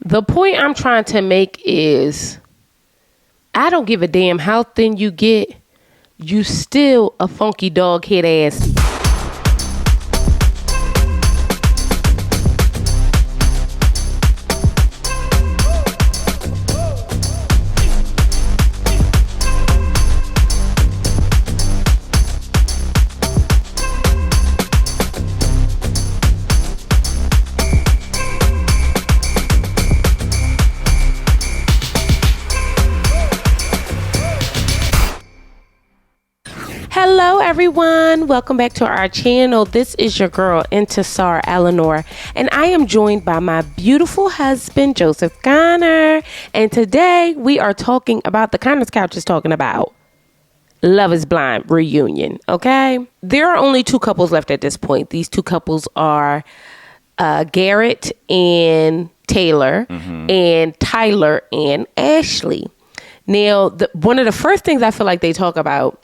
The point I'm trying to make is I don't give a damn how thin you get. You still a funky dog head ass. Hello everyone, welcome back to our channel. This is your girl Zar Eleanor, and I am joined by my beautiful husband Zar Conner, and today we are talking about the Conner's Couch is talking about Love is Blind reunion. Okay, there are only two couples left at this point. These two couples are Garrett and Taylor, and Tyler and Ashley. Now, one of the first things I feel like they talk about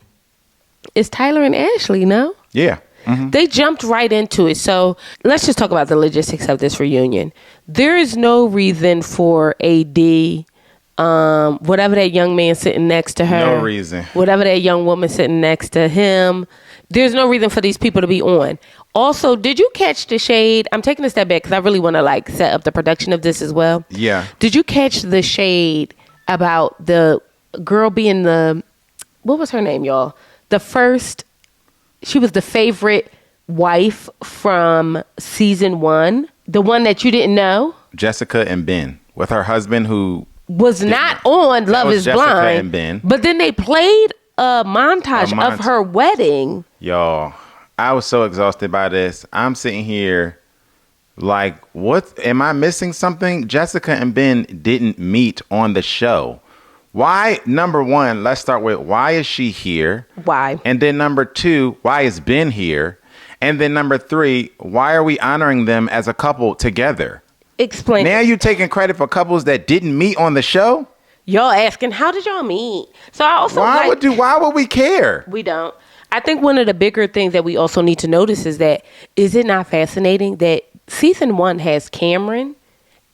is Tyler and Ashley, no? Yeah. They jumped right into it. So let's just talk about the logistics of this reunion. There is no reason for AD, whatever that young man sitting next to her. No reason. Whatever that young woman sitting next to him. There's no reason for these people to be on. Also, did you catch the shade? I'm taking a step back because I really want to set up the production of this as well. Yeah. Did you catch the shade about the girl being what was her name, y'all? She was the favorite wife from season 1. The one that you didn't know? Jessica and Ben with her husband who was not on Love is Jessica Blind. And Ben. But then they played a montage of her wedding. Y'all, I was so exhausted by this. I'm sitting here like, what? Am I missing something? Jessica and Ben didn't meet on the show. Why? Number one, let's start with why is she here? Why? And then number 2, why is Ben here? And then number 3, why are we honoring them as a couple together? Explain. Now you taking credit for couples that didn't meet on the show? Y'all asking, how did y'all meet? So I also why would we care? We don't. I think one of the bigger things that we also need to notice is that, is it not fascinating that season 1 has Cameron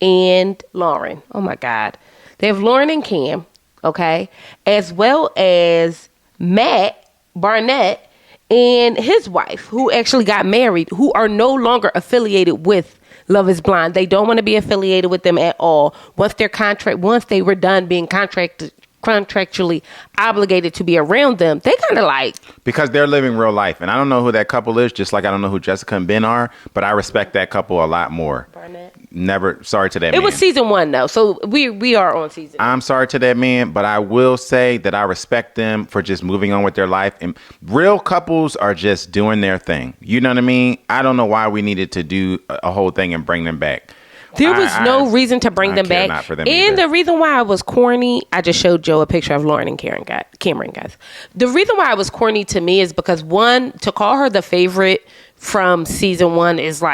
and Lauren? Oh my God. They have Lauren and Cam. Okay, as well as Matt Barnett and his wife, who actually got married, who are no longer affiliated with Love is Blind. They don't want to be affiliated with them at all. Once they were done being contractually obligated to be around them, they kind of because they're living real life. And I don't know who that couple is, just like I don't know who Jessica and Ben are, but I respect that couple a lot more. Barnett. Never. Sorry to that man. It was season 1 though, so we are on season. I'm sorry to that man, but I will say that I respect them for just moving on with their life. And real couples are just doing their thing. You know what I mean? I don't know why we needed to do a whole thing and bring them back. There was no reason to bring them back. Not for them and either. The reason why I was corny, I just showed Joe a picture of Lauren and Cameron, guys. The reason why I was corny to me is because, one, to call her the favorite from season 1 is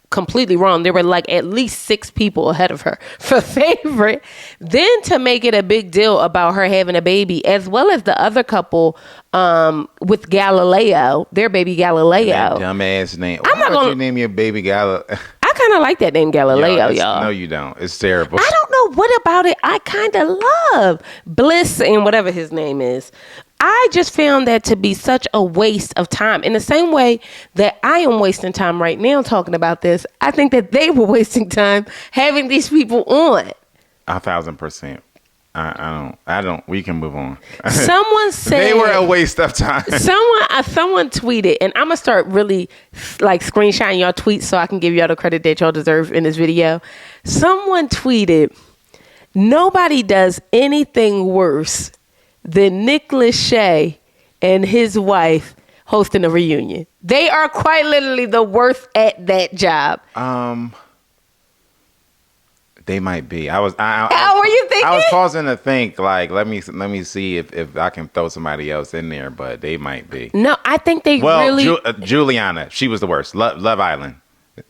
completely wrong. There were at least 6 people ahead of her for favorite. Then to make it a big deal about her having a baby, as well as the other couple with Galileo, their baby Galileo. That dumbass name. Why would you name your baby Galileo? I kind of like that name Galileo, y'all. No, you don't. It's terrible. I don't know what about it I kind of love. Bliss and whatever his name is. I just found that to be such a waste of time. In the same way that I am wasting time right now talking about this, I think that they were wasting time having these people on. 1,000%. I don't. We can move on. Someone said they were a waste of time. Someone tweeted, and I'm gonna start really screenshotting y'all tweets so I can give y'all the credit that y'all deserve in this video. Someone tweeted, "Nobody does anything worse than Nick Lachey and his wife hosting a reunion. They are quite literally the worst at that job." They might be. How were you thinking? I was pausing to think, let me see if I can throw somebody else in there, but they might be. No, I think they really... Juliana, she was the worst. Love Island.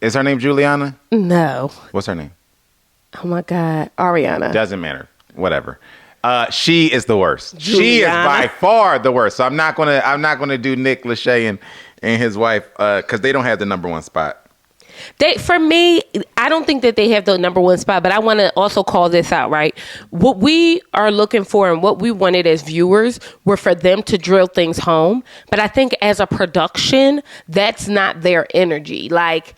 Is her name Juliana? No. What's her name? Oh my God. Ariana. Doesn't matter. Whatever. She is the worst. Juliana. She is by far the worst. So I'm not gonna do Nick Lachey and his wife because they don't have the number 1 spot. For me, I don't think that they have the number one spot, but I want to also call this out, right? What we are looking for and what we wanted as viewers were for them to drill things home. But I think as a production, that's not their energy. Like,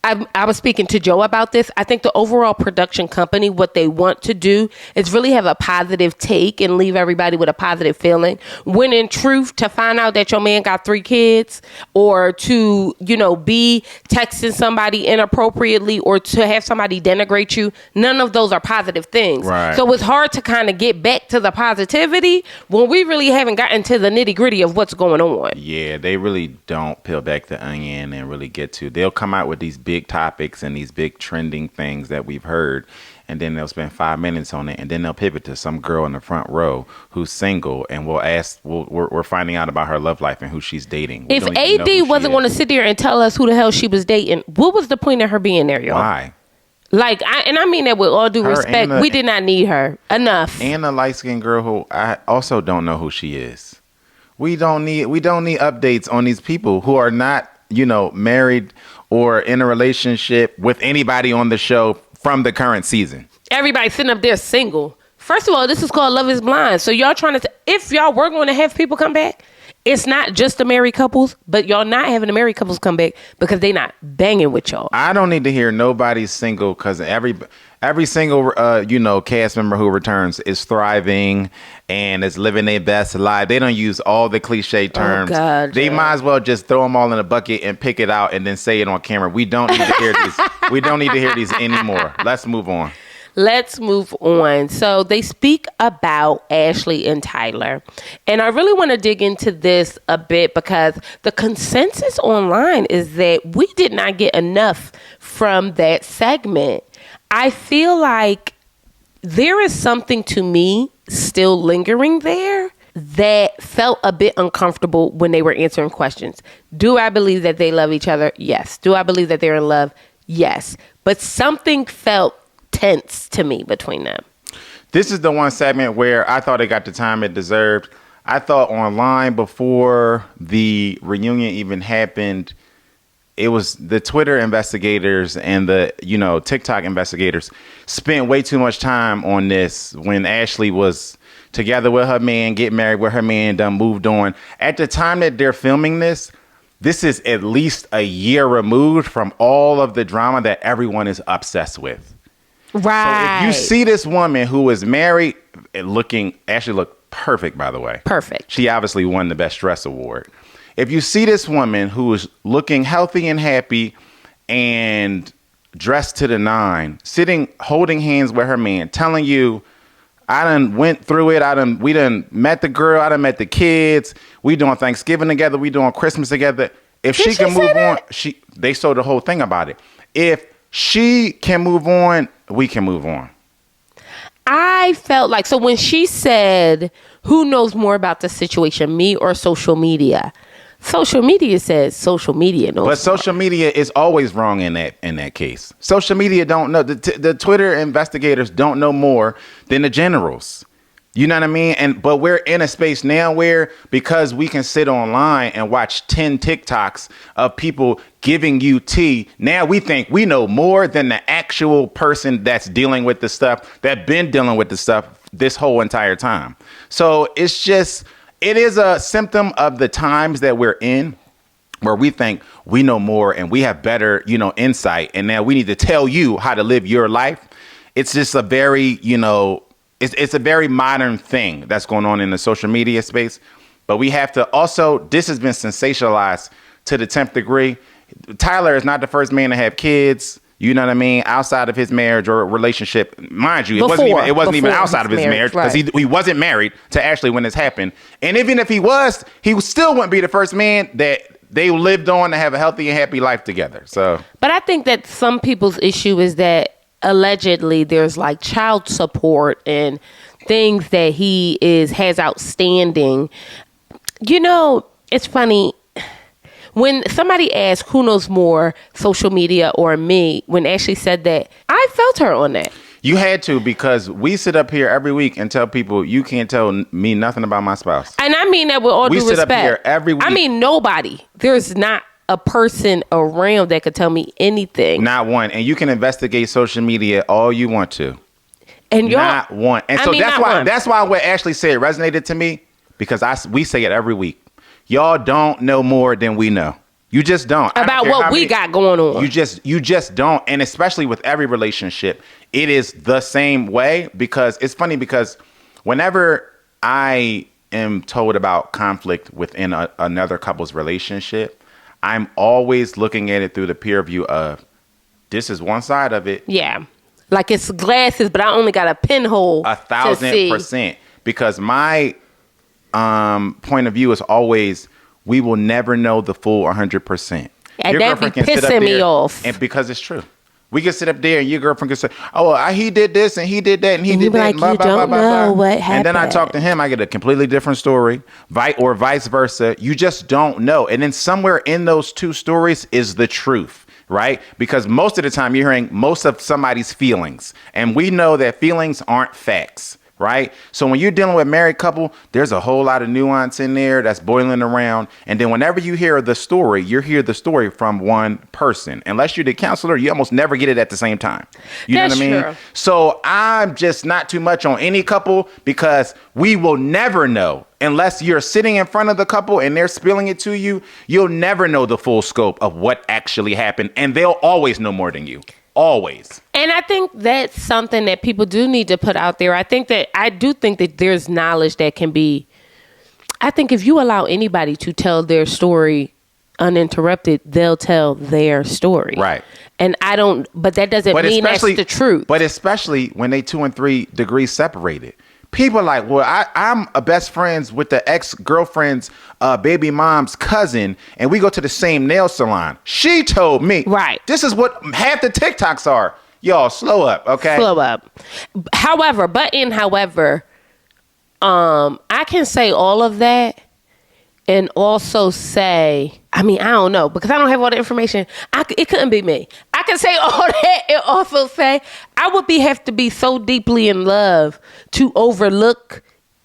I was speaking to Joe about this. I think the overall production company, what they want to do is really have a positive take and leave everybody with a positive feeling. When in truth, to find out that your man got 3 kids, or to, be texting somebody inappropriately, or to have somebody denigrate you, none of those are positive things. Right. So it's hard to kind of get back to the positivity when we really haven't gotten to the nitty gritty of what's going on. Yeah, they really don't peel back the onion and really get to. They'll come out with these big topics and these big trending things that we've heard, and then they'll spend 5 minutes on it, and then they'll pivot to some girl in the front row who's single, and we're finding out about her love life and who she's dating. If AD wasn't going to sit there and tell us who the hell she was dating, what was the point of her being there, y'all? Why? Like, I mean that with all due respect, we did not need her enough. And a light-skinned girl who I also don't know who she is. We don't need updates on these people who are not, married or in a relationship with anybody on the show from the current season. Everybody sitting up there single. First of all, this is called Love is Blind. So y'all trying to, if y'all were going to have people come back, it's not just the married couples, but y'all not having the married couples come back because they not banging with y'all. I don't need to hear nobody's single, because every single cast member who returns is thriving and is living their best life. They don't use all the cliche terms. Oh God, they might as well just throw them all in a bucket and pick it out and then say it on camera. We don't need to hear these. We don't need to hear these anymore. Let's move on. Let's move on. So they speak about Ashley and Tyler. And I really want to dig into this a bit because the consensus online is that we did not get enough from that segment. I feel like there is something to me still lingering there that felt a bit uncomfortable when they were answering questions. Do I believe that they love each other? Yes. Do I believe that they're in love? Yes. But something felt tense to me between them. This is the one segment where I thought it got the time it deserved. I thought online before the reunion even happened, it was the Twitter investigators and the, TikTok investigators spent way too much time on this when Ashley was together with her man, get married with her man, done moved on. At the time that they're filming this is at least a year removed from all of the drama that everyone is obsessed with. Right. So if you see this woman who is married, Ashley looked perfect, by the way. Perfect. She obviously won the Best Dress Award. If you see this woman who is looking healthy and happy and dressed to the nine, sitting, holding hands with her man, telling you, I done went through it. We done met the girl. I done met the kids. We doing Thanksgiving together. We doing Christmas together. If she can move on, they sold the whole thing about it. If she can move on, we can move on. I felt like, so when she said, who knows more about the situation, me or social media? Social media says social media knows. But social media is always wrong in that case. Social media don't know. The Twitter investigators don't know more than the generals. You know what I mean? But we're in a space now where, because we can sit online and watch 10 TikToks of people giving you tea, now we think we know more than the actual person that's dealing with the stuff, that been dealing with the stuff this whole entire time. So it is a symptom of the times that we're in, where we think we know more and we have better, insight. And now we need to tell you how to live your life. It's just a very, it's a very modern thing that's going on in the social media space. But we have to also, this has been sensationalized to the 10th degree. Tyler is not the first man to have kids. You know what I mean? Outside of his marriage or relationship, mind you, it wasn't even outside of his marriage, because he wasn't married to Ashley when this happened. And even if he was, he still wouldn't be the first man that they lived on to have a healthy and happy life together. So, but I think that some people's issue is that allegedly there's like child support and things that he has outstanding. It's funny. When somebody asked who knows more, social media or me, when Ashley said that, I felt her on that. You had to, because we sit up here every week and tell people, you can't tell me nothing about my spouse. And I mean that with all due respect. We sit up here every week. I mean, nobody. There's not a person around that could tell me anything. Not one. And you can investigate social media all you want to. And y'all, not one. And so that's why what Ashley said resonated to me, because we say it every week. Y'all don't know more than we know. You just don't. About what we got going on. You just don't. And especially with every relationship, it is the same way, because it's funny, because whenever I am told about conflict within another couple's relationship, I'm always looking at it through the peer view of, this is one side of it. Yeah. Like it's glasses, but I only got a pinhole. 1,000%. Because my point of view is always, we will never know the full 100%. And that be pissing me off. And because it's true. We can sit up there and your girlfriend can say, oh, he did this and he did that and he did that. Like, you don't know what happened. And then I talk to him, I get a completely different story, or vice versa. You just don't know. And then somewhere in those two stories is the truth, right? Because most of the time you're hearing most of somebody's feelings. And we know that feelings aren't facts. Right. So when you're dealing with a married couple, there's a whole lot of nuance in there that's boiling around. And then whenever you hear the story, you hear the story from one person. Unless you're the counselor, you almost never get it at the same time. You know what I mean? True. So I'm just not too much on any couple, because we will never know. Unless you're sitting in front of the couple and they're spilling it to you, you'll never know the full scope of what actually happened. And they'll always know more than you. Always. And I think that's something that people do need to put out there. I do think that there's knowledge that can be, I think if you allow anybody to tell their story uninterrupted, they'll tell their story. Right. And but that doesn't mean that's the truth. But especially when they 2 and 3 degrees separated. People are like, well, I'm best friends with the ex-girlfriend's baby mom's cousin, and we go to the same nail salon. She told me. Right. This is what half the TikToks are. Y'all, slow up, okay? Slow up. However, I can say all of that and also say, I don't know, because I don't have all the information. It couldn't be me. I can say all that and also say I would have to be so deeply in love to overlook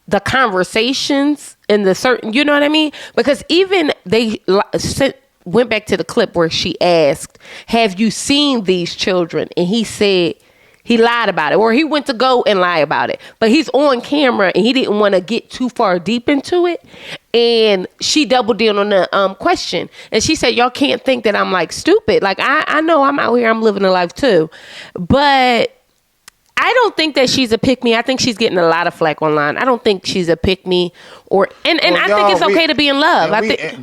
the conversations and the certain, you know what I mean? Because even they went back to the clip where she asked, have you seen these children? And he said he lied about it, or he went to go and lie about it. But he's on camera and he didn't want to get too far deep into it. And she doubled down on the question. And she said, y'all can't think that I'm like stupid. Like, I know I'm out here, I'm living a life too. But I don't think that she's a pick-me. I think she's getting a lot of flack online. I don't think she's a pick-me. And I think it's okay to be in love.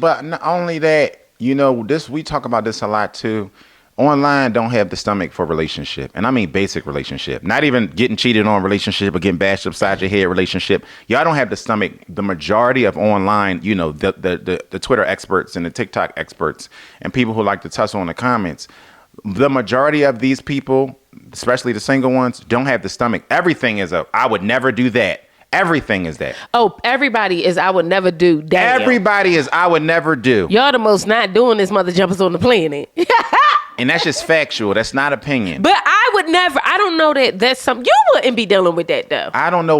But not only that, we talk about this a lot too. Online don't have the stomach for relationship. And I mean basic relationship. Not even getting cheated on relationship or getting bashed upside your head relationship. Y'all don't have the stomach. The majority of online, the Twitter experts and the TikTok experts and people who like to tussle in the comments, the majority of these people, especially the single ones, don't have the stomach. Everything is I would never do that. Everything is that. Oh, everybody is I would never do. Damn. Everybody is I would never do. Y'all the most not doing this mother jumpers on the planet. And that's just factual. That's not opinion. But I would never. I don't know that that's something you wouldn't be dealing with that though. I don't know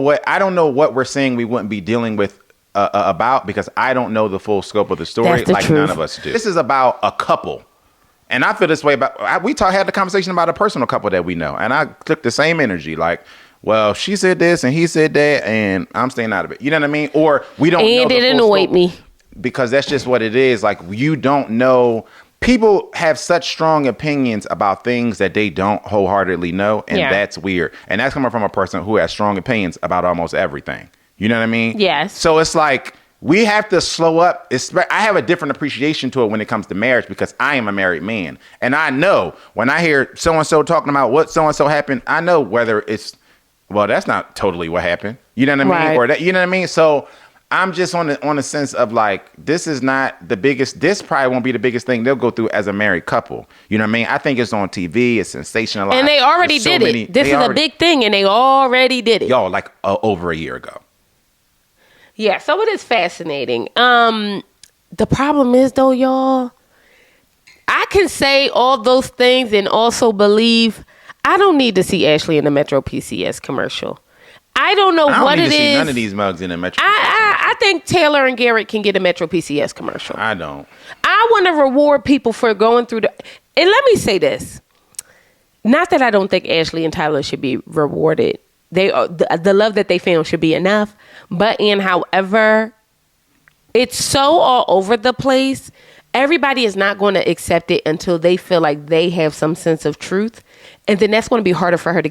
what we're saying we wouldn't be dealing with about, because I don't know the full scope of the story like truth. None of us do. This is about a couple. And I feel this way about, had the conversation about a personal couple that we know. And I took the same energy, like, well, she said this and he said that, and I'm staying out of it. You know what I mean? Or we don't know. And it annoyed me. Because that's just what it is. Like, you don't know. People have such strong opinions about things that they don't wholeheartedly know. And that's weird. And that's coming from a person who has strong opinions about almost everything. You know what I mean? Yes. So it's like, we have to slow up. I have a different appreciation to it when it comes to marriage, because I am a married man. And I know when I hear so-and-so talking about what so-and-so happened, I know whether it's, well, that's not totally what happened. You know what I mean? Right. Or that, you know what I mean? So I'm just on the sense of like, this is not the biggest, this probably won't be the biggest thing they'll go through as a married couple. You know what I mean? I think it's on TV. It's sensationalized. And they already did it. This is a big thing, and they already did it. Y'all, like over a year ago. Yeah, so it is fascinating. The problem is, though, y'all, I can say all those things and also believe I don't need to see Ashley in the Metro PCS commercial. I don't know I don't what need it to see is. none of these mugs in a Metro. I think Taylor and Garrett can get a Metro PCS commercial. I don't. I want to reward people for going through the. And let me say this. Not that I don't think Ashley and Tyler should be rewarded. They are, the love that they found should be enough. But however, it's so all over the place. Everybody is not going to accept it until they feel like they have some sense of truth. And then that's going to be harder for her to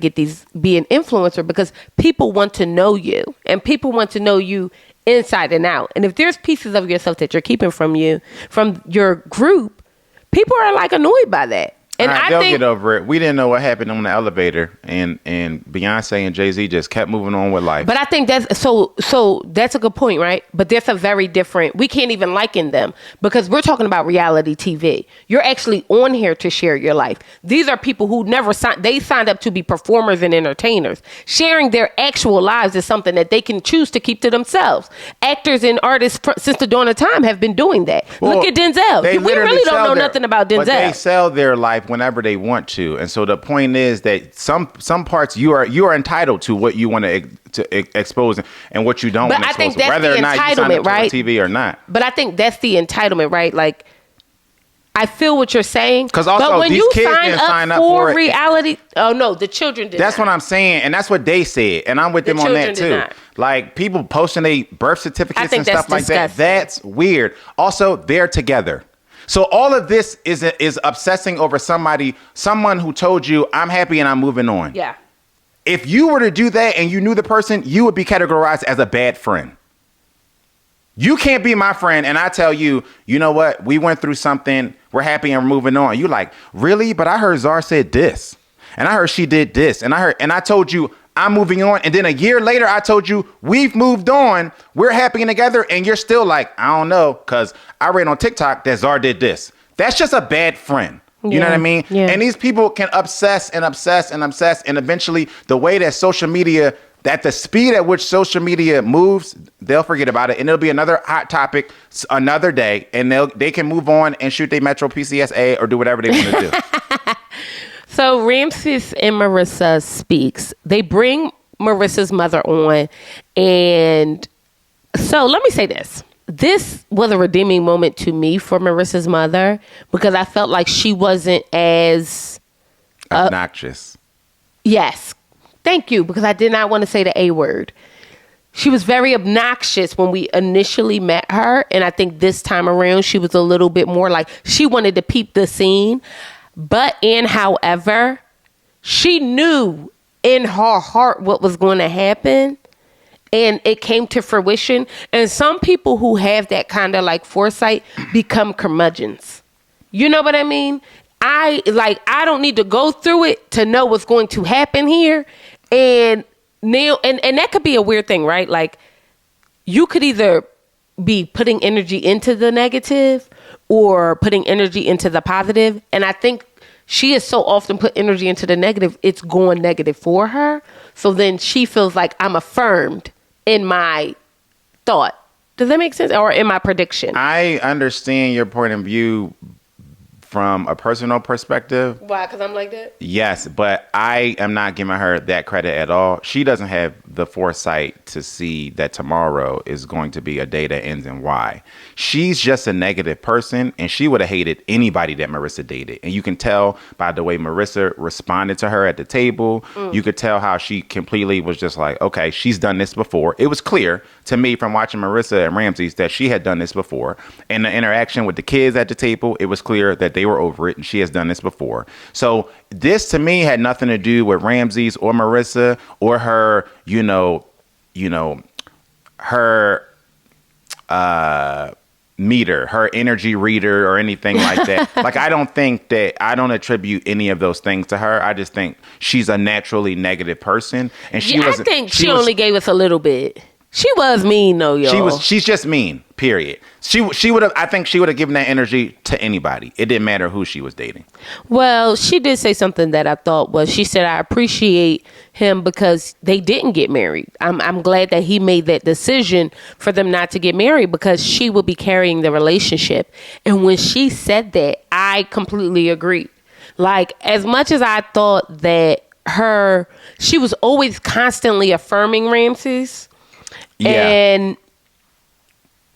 be an influencer, because people want to know you and people want to know you inside and out. And if there's pieces of yourself that you're keeping from your group, people are like annoyed by that. And they'll get over it. We didn't know what happened on the elevator, and Beyonce and Jay-Z just kept moving on with life. But I think that's so that's a good point, right? But there's a very different. We can't even liken them, because we're talking about reality TV. You're actually on here to share your life. These are people who never signed. They signed up to be performers and entertainers. Sharing their actual lives is something that they can choose to keep to themselves. Actors and artists since the dawn of time have been doing that. Well, look at Denzel. We really don't know nothing about Denzel. But they sell their life whenever they want to, and so the point is that some parts you are entitled to what you want to expose and what you don't want to expose, whether or not you sign up to TV or not. But I think that's the entitlement, right? Like, I feel what you're saying. Because also, but when these you kids didn't sign up for reality, oh no, the children did. That's what I'm saying, and that's what they said, and I'm with them on that too. Like, people posting their birth certificates and stuff like that. That's weird. Also, they're together. So all of this is obsessing over someone who told you, I'm happy and I'm moving on. Yeah. If you were to do that and you knew the person, you would be categorized as a bad friend. You can't be my friend and I tell you, you know what? We went through something. We're happy and we're moving on. You like, really? But I heard Zar said this. And I heard she did this. And I told you, I'm moving on. And then a year later, I told you, we've moved on. We're happy together. And you're still like, I don't know, because I read on TikTok that Zar did this. That's just a bad friend. You know what I mean? Yeah. And these people can obsess and obsess and obsess. And eventually, the way that social media, at the speed at which social media moves, they'll forget about it. And it'll be another hot topic another day. And they can move on and shoot their Metro PCSA or do whatever they want to do. So Ramses and Marissa speaks. They bring Marissa's mother on. And so let me say this. This was a redeeming moment to me for Marissa's mother, because I felt like she wasn't as obnoxious. Yes. Thank you, because I did not want to say the A word. She was very obnoxious when we initially met her. And I think this time around, she was a little bit more like she wanted to peep the scene. But however, she knew in her heart what was going to happen, and it came to fruition. And some people who have that kind of like foresight become curmudgeons. You know what I mean? I don't need to go through it to know what's going to happen here. And Neil, and that could be a weird thing, right? Like, you could either be putting energy into the negative or putting energy into the positive. And I think she has so often put energy into the negative, it's going negative for her. So then she feels like I'm affirmed in my thought. Does that make sense? Or in my prediction? I understand your point of view from a personal perspective. Why? Because I'm like that? Yes, but I am not giving her that credit at all. She doesn't have the foresight to see that tomorrow is going to be a day that ends in Y. She's just a negative person, and she would have hated anybody that Marissa dated. And you can tell by the way Marissa responded to her at the table. You could tell how she completely was just like, okay, she's done this before. It was clear to me from watching Marissa and Ramses that she had done this before. And the interaction with the kids at the table, it was clear that they were over it, and she has done this before. So this to me had nothing to do with Ramses or Marissa or her, her meter, her energy reader or anything like that. Like, I don't attribute any of those things to her. I just think she's a naturally negative person. And I think she only gave us a little bit. She was mean though, y'all. She's just mean, period. She would have, I think she would have given that energy to anybody. It didn't matter who she was dating. Well, she did say something that I thought was, she said, I appreciate him because they didn't get married. I'm glad that he made that decision for them not to get married, because she would be carrying the relationship. And when she said that, I completely agreed. Like, as much as I thought that she was always constantly affirming Ramses. Yeah. And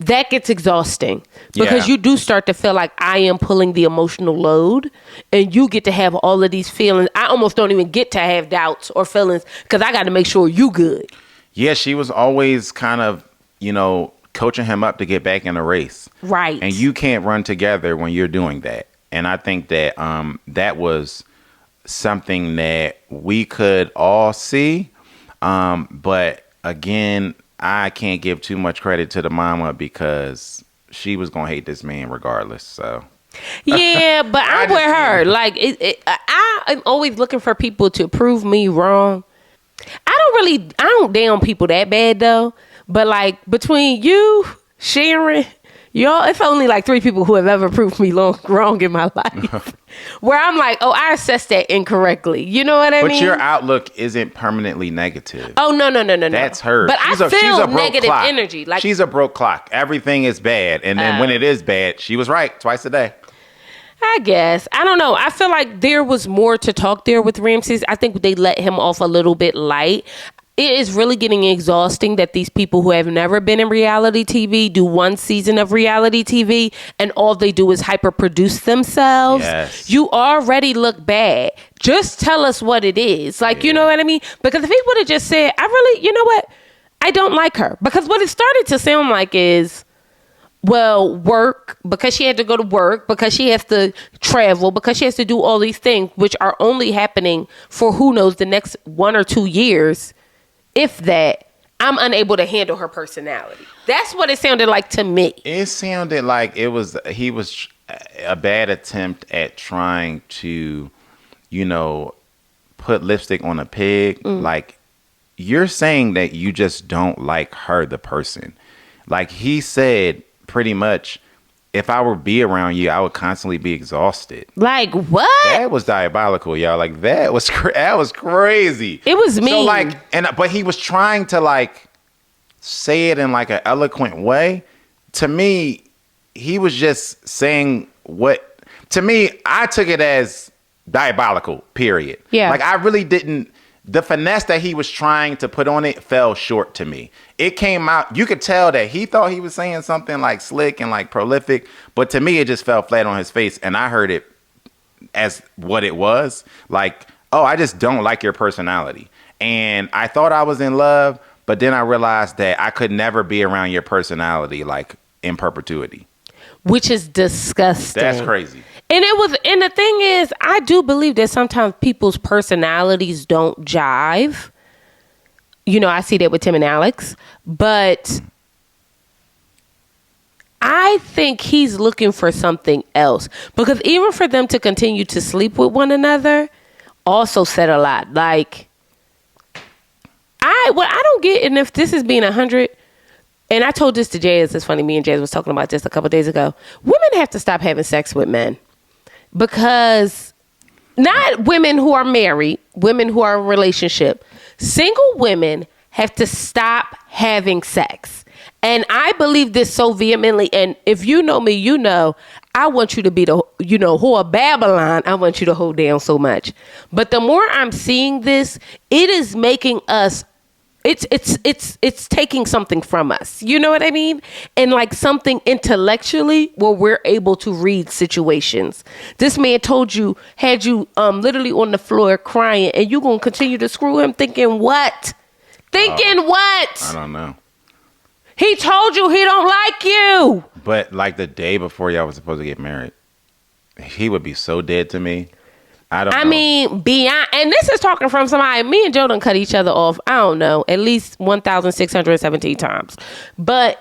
that gets exhausting because you do start to feel like I am pulling the emotional load, and you get to have all of these feelings. I almost don't even get to have doubts or feelings because I got to make sure you good. Yeah, she was always kind of, coaching him up to get back in the race. Right. And you can't run together when you're doing that. And I think that that was something that we could all see. But again, I can't give too much credit to the mama because she was going to hate this man regardless. So. Yeah, but I'm with her. Like, I am always looking for people to prove me wrong. I don't down people that bad though. But like between you, Sharon, y'all, it's only like 3 people who have ever proved me wrong in my life. Where I'm like, oh, I assessed that incorrectly. You know what I mean? But your outlook isn't permanently negative. Oh, no. That's her. But I feel negative clock. energy. Like, she's a broke clock. Everything is bad. And then when it is bad, she was right twice a day. I guess. I don't know. I feel like there was more to talk there with Ramses. I think they let him off a little bit light. It is really getting exhausting that these people who have never been in reality TV do one season of reality TV and all they do is hyper-produce themselves. Yes. You already look bad. Just tell us what it is. Like, you know what I mean? Because if he would have just said, you know what? I don't like her. Because what it started to sound like is, well, work, because she had to go to work, because she has to travel, because she has to do all these things, which are only happening for who knows the next 1 or 2 years. If that, I'm unable to handle her personality. That's what it sounded like to me. It sounded like he was a bad attempt at trying to, put lipstick on a pig. Like, you're saying that you just don't like her, the person. Like he said, pretty much, if I were be around you, I would constantly be exhausted. Like what? That was diabolical, y'all. Like that was crazy. It was mean. So but he was trying to say it in like an eloquent way. To me, he was just saying what. To me, I took it as diabolical. Period. Yeah. Like I really didn't. The finesse that he was trying to put on it fell short to me. It came out, you could tell that he thought he was saying something like slick and like prolific, but to me it just fell flat on his face, and I heard it as what it was. Like, oh, I just don't like your personality. And I thought I was in love, but then I realized that I could never be around your personality like in perpetuity. Which is disgusting. That's crazy. And the thing is, I do believe that sometimes people's personalities don't jive. I see that with Tim and Alex, but I think he's looking for something else, because even for them to continue to sleep with one another also said a lot. Like, what I don't get, and if this is being 100, and I told this to Jazz, it's funny, me and Jazz was talking about this a couple of days ago. Women have to stop having sex with men. Because not women who are married, women who are in a relationship, single women have to stop having sex. And I believe this so vehemently. And if you know me, I want you to be the, whore of Babylon. I want you to hold down so much. But the more I'm seeing this, it is making us, it's taking something from us. You know what I mean? And like something intellectually where we're able to read situations. This man had you literally on the floor crying, and you gonna continue to screw him thinking what? What? I don't know. He told you he don't like you. But like the day before y'all was supposed to get married, he would be so dead to me. I mean, beyond, and this is talking from somebody, me and Joe done cut each other off, I don't know, at least 1,617 times. But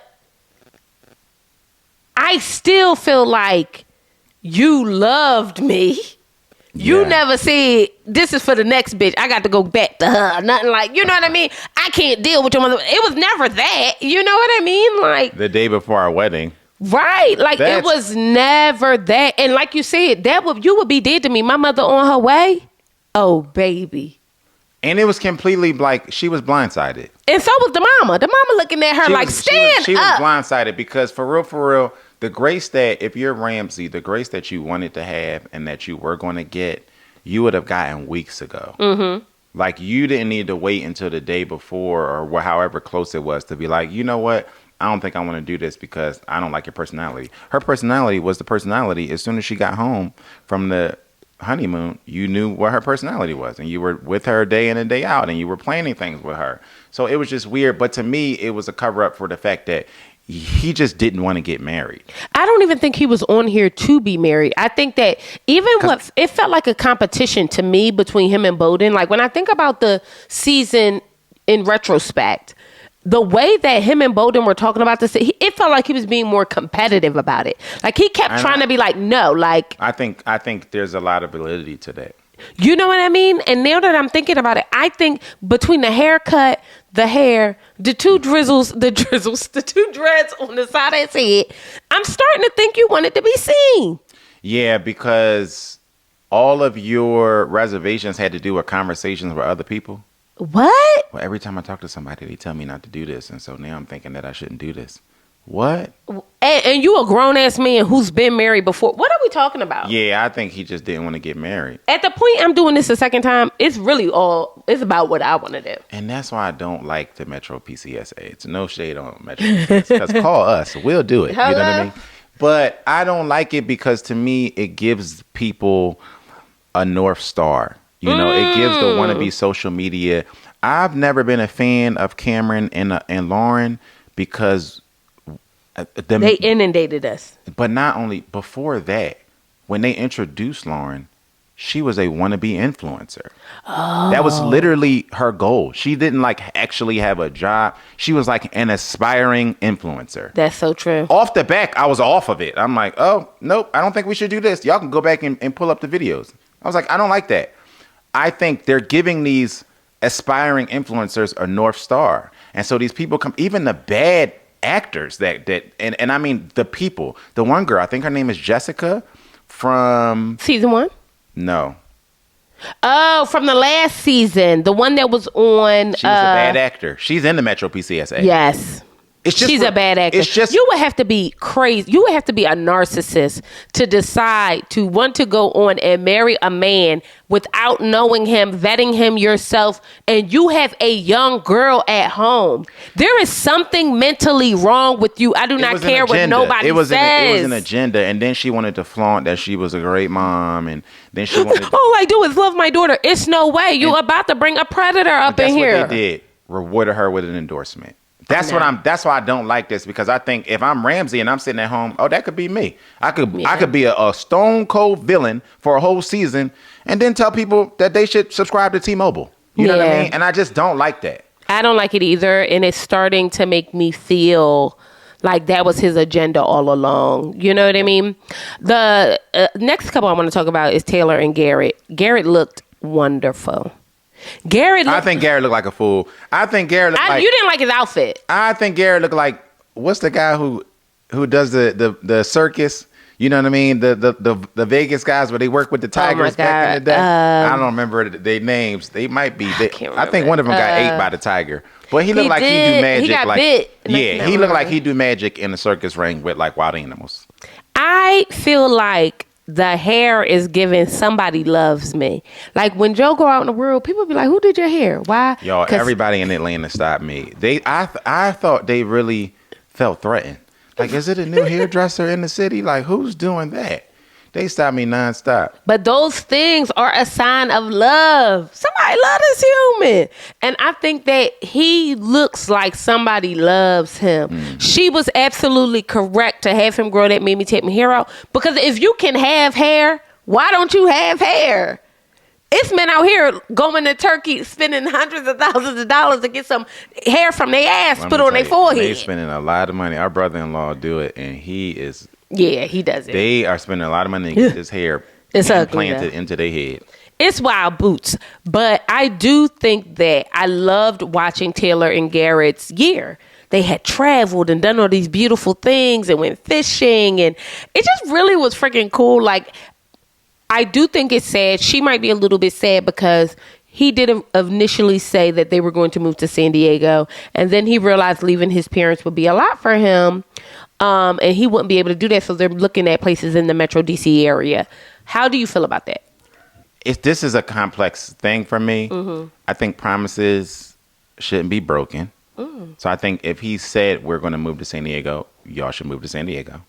I still feel like you loved me. You never said, this is for the next bitch, I got to go back to her. Nothing like, you know what I mean? I can't deal with your mother. It was never that. You know what I mean? Like the day before our wedding. Right. Like it was never that. And like you said, you would be dead to me. My mother on her way. Oh, baby. And it was completely like she was blindsided. And so was the mama. The mama looking at her stand up. She was blindsided because for real, the grace that, if you're Ramsey, the grace that you wanted to have and that you were going to get, you would have gotten weeks ago. Mm-hmm. Like, you didn't need to wait until the day before or however close it was to be like, you know what? I don't think I want to do this because I don't like your personality. Her personality was the personality. As soon as she got home from the honeymoon, you knew what her personality was. And you were with her day in and day out. And you were planning things with her. So it was just weird. But to me, it was a cover up for the fact that he just didn't want to get married. I don't even think he was on here to be married. I think that it felt like a competition to me between him and Bowden. Like, when I think about the season in retrospect, the way that him and Bowden were talking about this, it felt like he was being more competitive about it. Like, he kept trying to be like, no, like. I think there's a lot of validity to that. You know what I mean? And now that I'm thinking about it, I think between the haircut, the hair, the two dreads on the side of his head, I'm starting to think you wanted to be seen. Yeah, because all of your reservations had to do with conversations with other people. What? Well, every time I talk to somebody, they tell me not to do this. And so now I'm thinking that I shouldn't do this. What? And you a grown-ass man who's been married before. What are we talking about? Yeah, I think he just didn't want to get married. At the point I'm doing this the second time, it's about what I want to do. And that's why I don't like the Metro PCSA. It's no shade on Metro PCSA. Because call us. We'll do it. Hello? You know what I mean? But I don't like it because, to me, it gives people a North Star. You know, it gives the wannabe social media. I've never been a fan of Cameron and Lauren because they inundated us. But not only before that, when they introduced Lauren, she was a wannabe influencer. Oh. That was literally her goal. She didn't actually have a job. She was like an aspiring influencer. That's so true. Off the back, I was off of it. I'm like, oh, nope, I don't think we should do this. Y'all can go back and pull up the videos. I was like, I don't like that. I think they're giving these aspiring influencers a North Star. And so these people come, even the bad actors and I mean the people. The one girl, I think her name is Jessica from season 1. No. Oh, from the last season, the one that was on. She was a bad actor. She's in the Metro PCSA. Yes. She's a bad actor. You would have to be crazy. You would have to be a narcissist to decide to want to go on and marry a man without knowing him, vetting him yourself, and you have a young girl at home. There is something mentally wrong with you. I do not care what nobody says. It was an agenda, and then she wanted to flaunt that she was a great mom, and then she wanted all I do is love my daughter. It's no way. You about to bring a predator up in here. That's what they did. Rewarded her with an endorsement. That's why I don't like this, because I think if I'm Ramsey and I'm sitting at home, that could be me. I could be a stone cold villain for a whole season and then tell people that they should subscribe to T-Mobile. You know what I mean? And I just don't like that. I don't like it either. And it's starting to make me feel like that was his agenda all along. You know what I mean? The next couple I want to talk about is Taylor and Garrett. Garrett looked wonderful. I think Garrett looked like a fool. I think Garrett looked like... You didn't like his outfit. I think Garrett looked like... What's the guy who does the circus? You know what I mean? The Vegas guys where they work with the tigers back in the day. I don't remember their names. They might be... I think one of them got ate by the tiger. But he looked like he do magic. He got bit. Yeah, he looked like he do magic in the circus ring with like wild animals. I feel like the hair is giving somebody loves me. Like when Joe go out in the world, people be like, who did your hair? Why? Y'all, everybody in Atlanta stopped me. I thought they really felt threatened. Like, is it a new hairdresser in the city? Like, who's doing that? They stopped me nonstop. But those things are a sign of love. Somebody loves this human. And I think that he looks like somebody loves him. Mm-hmm. She was absolutely correct to have him grow that Made Me Take My Hair Out. Because if you can have hair, why don't you have hair? It's men out here going to Turkey, spending hundreds of thousands of dollars to get some hair from their ass put on their forehead. They're spending a lot of money. Our brother-in-law do it, and he is... Yeah, he does it. They are spending a lot of money to get this hair implanted into their head. It's wild boots. But I do think that I loved watching Taylor and Garrett's year. They had traveled and done all these beautiful things and went fishing. And it just really was freaking cool. Like, I do think it's sad. She might be a little bit sad because he did initially say that they were going to move to San Diego. And then he realized leaving his parents would be a lot for him. And he wouldn't be able to do that. So they're looking at places in the Metro DC area. How do you feel about that? this is a complex thing for me. Mm-hmm. I think promises shouldn't be broken. So I think if he said we're going to move to San Diego, y'all should move to San Diego.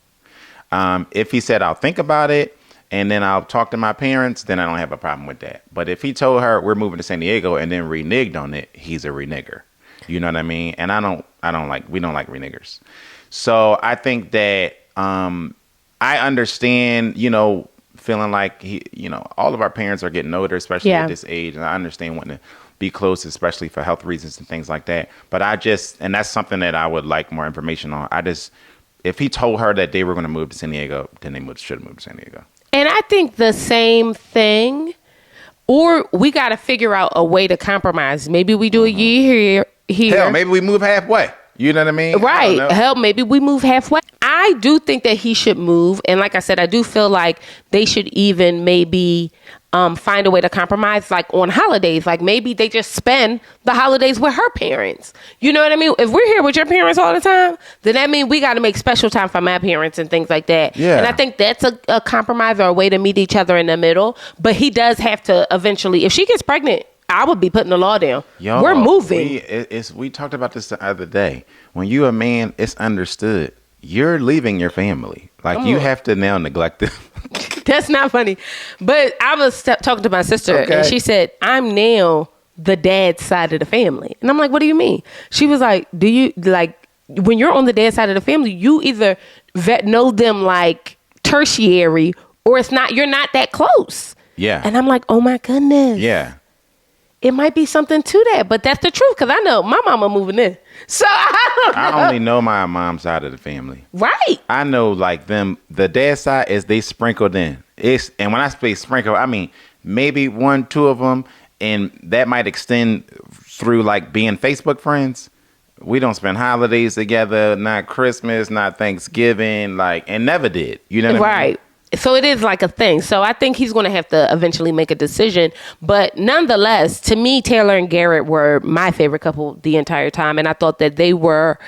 If he said I'll think about it and then I'll talk to my parents, then I don't have a problem with that. But if he told her we're moving to San Diego and then reneged on it, he's a renegger. You know what I mean? And we don't like renegers. So I think that I understand, feeling like all of our parents are getting older, especially at this age, and I understand wanting to be close, especially for health reasons and things like that. But and that's something that I would like more information on. If he told her that they were going to move to San Diego, then they should have moved to San Diego. And I think the same thing, or we got to figure out a way to compromise. Maybe we do a year here. Hell, maybe we move halfway. You know what I mean? Right. Hell, maybe we move halfway. I do think that he should move. And like I said, I do feel like they should even maybe find a way to compromise, like on holidays. Like maybe they just spend the holidays with her parents. You know what I mean? If we're here with your parents all the time, then that means we got to make special time for my parents and things like that. Yeah. And I think that's a compromise or a way to meet each other in the middle. But he does have to eventually, if she gets pregnant, I would be putting the law down. We're moving. We talked about this the other day. When you're a man, it's understood. You're leaving your family. Like, you have to now neglect them. That's not funny. But I was talking to my sister, and she said, I'm now the dad's side of the family. And I'm like, what do you mean? She was like, do you, like, when you're on the dad's side of the family, you either know them like tertiary, or you're not that close. Yeah. And I'm like, oh my goodness. Yeah. It might be something to that, but that's the truth, because I know my mama moving in. So I don't know. I only know my mom's side of the family. Right. I know, like, them, the dad side is they sprinkled in. And when I say sprinkle, I mean maybe 1, 2 of them, and that might extend through like being Facebook friends. We don't spend holidays together, not Christmas, not Thanksgiving, and never did. You know what I mean? Right. So it is like a thing. So I think he's going to have to eventually make a decision. But nonetheless, to me, Taylor and Garrett were my favorite couple the entire time. And I thought that they were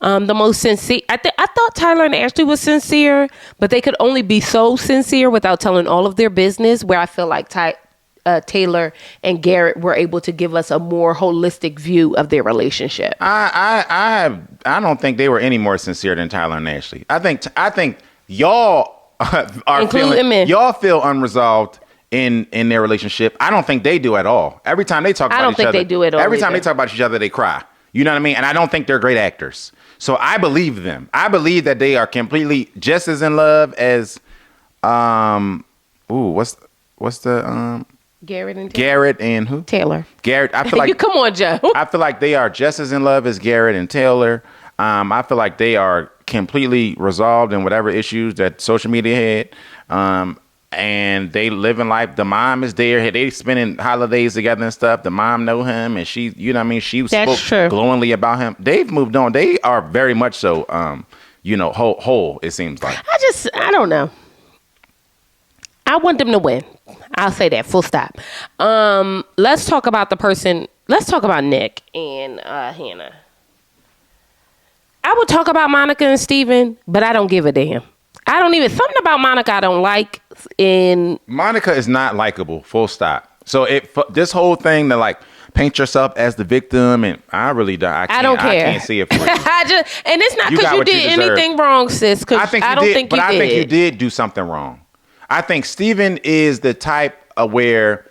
the most sincere. I thought Tyler and Ashley was sincere, but they could only be so sincere without telling all of their business, where I feel like Taylor and Garrett were able to give us a more holistic view of their relationship. I don't think they were any more sincere than Tyler and Ashley. I think y'all y'all feel unresolved in their relationship. I don't think they do at all. Every time they talk about each other, I don't think they do at all. Every time they talk about each other, they cry. You know what I mean? And I don't think they're great actors. So I believe them. I believe that they are completely just as in love as what's the Garrett and who? Taylor. Garrett. I feel like come on, Joe. I feel like they are just as in love as Garrett and Taylor. I feel like they are completely resolved in whatever issues that social media had. And they live in life. The mom is there. They spending holidays together and stuff. The mom know him, and she, you know what I mean? She spoke glowingly about him. They've moved on. They are very much so, whole, it seems like. I don't know. I want them to win. I'll say that, full stop. Let's talk about let's talk about Nick and Hannah. I would talk about Monica and Steven, but I don't give a damn. Something about Monica I don't like. Monica is not likable, full stop. So this whole thing to paint yourself as the victim, and I really don't. I don't care. I can't see it for you. And it's not because you did anything wrong, sis. Because I don't think you did. I think you did do something wrong. I think Steven is the type of where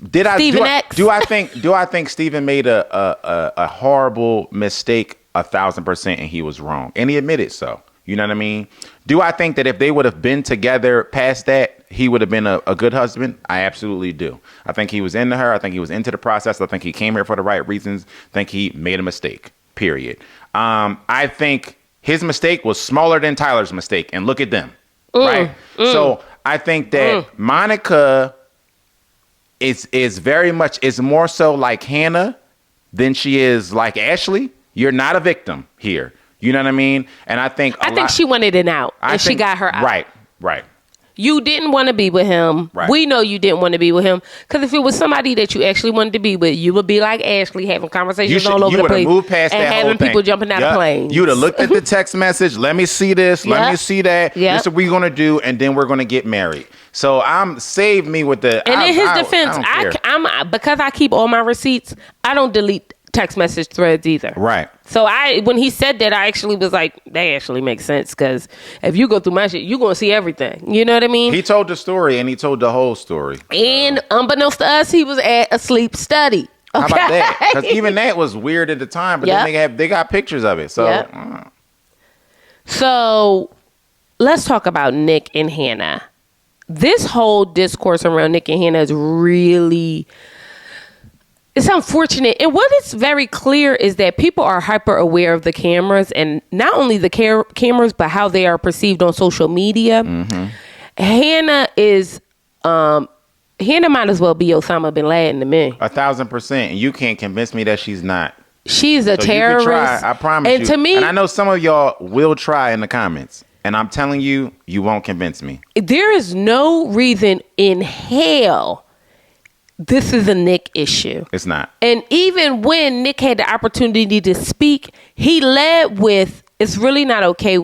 do I think Steven made a horrible mistake 1,000%, and he was wrong, and he admitted so. You know what I mean? Do I think that if they would have been together past that, he would have been a good husband? I absolutely do. I think he was into her. I think he was into the process. I think he came here for the right reasons. I think he made a mistake, period. I think his mistake was smaller than Tyler's mistake, and look at them, right? So I think that Monica is very much, is more so like Hannah than she is like Ashley. You're not a victim here. You know what I mean? And I think she wanted it out, and she got her out. Right. You didn't want to be with him. Right. We know you didn't want to be with him. Because if it was somebody that you actually wanted to be with, you would be like Ashley, having conversations all over the place. You would have moved past and that whole having thing. people jumping out of planes. You would have looked at the text message. Let me see this. Let me see that. This is what we're going to do. And then we're going to get married. So save me with the... And in his defense, because I keep all my receipts, I don't delete text message threads either. Right. So when he said that, I actually was like, that actually makes sense, because if you go through my shit, you're going to see everything. You know what I mean? He told the story, and he told the whole story. And unbeknownst to us, he was at a sleep study. Okay? How about that? Because even that was weird at the time, but then they got pictures of it. So, So let's talk about Nick and Hannah. This whole discourse around Nick and Hannah is really... It's unfortunate. And what is very clear is that people are hyper aware of the cameras, and not only the cameras, but how they are perceived on social media. Mm-hmm. Hannah might as well be Osama bin Laden to me. 1,000%. And you can't convince me that she's not. She's a terrorist. You can try, I promise and you. To me, and I know some of y'all will try in the comments. And I'm telling you, you won't convince me. There is no reason in hell this is a Nick issue. It's not. And even when Nick had the opportunity to speak, he led with, it's really not okay,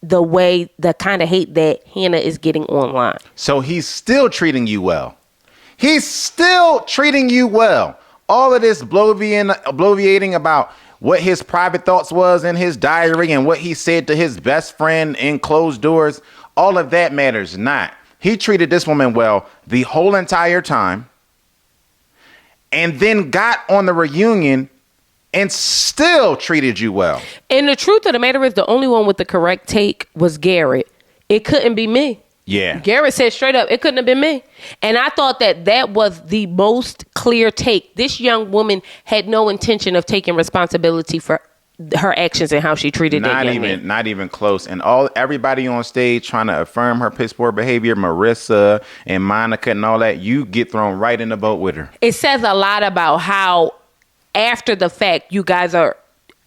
the kind of hate that Hannah is getting online. So he's still treating you well. He's still treating you well. All of this bloviating about what his private thoughts was in his diary and what he said to his best friend in closed doors, all of that matters not. He treated this woman well the whole entire time. And then got on the reunion and still treated you well. And the truth of the matter is, the only one with the correct take was Garrett. It couldn't be me. Yeah. Garrett said straight up, it couldn't have been me. And I thought that was the most clear take. This young woman had no intention of taking responsibility for her actions and how she treated that young man. Not even close. And everybody on stage trying to affirm her piss poor behavior, Marissa and Monica and all that, you get thrown right in the boat with her. It says a lot about how after the fact you guys are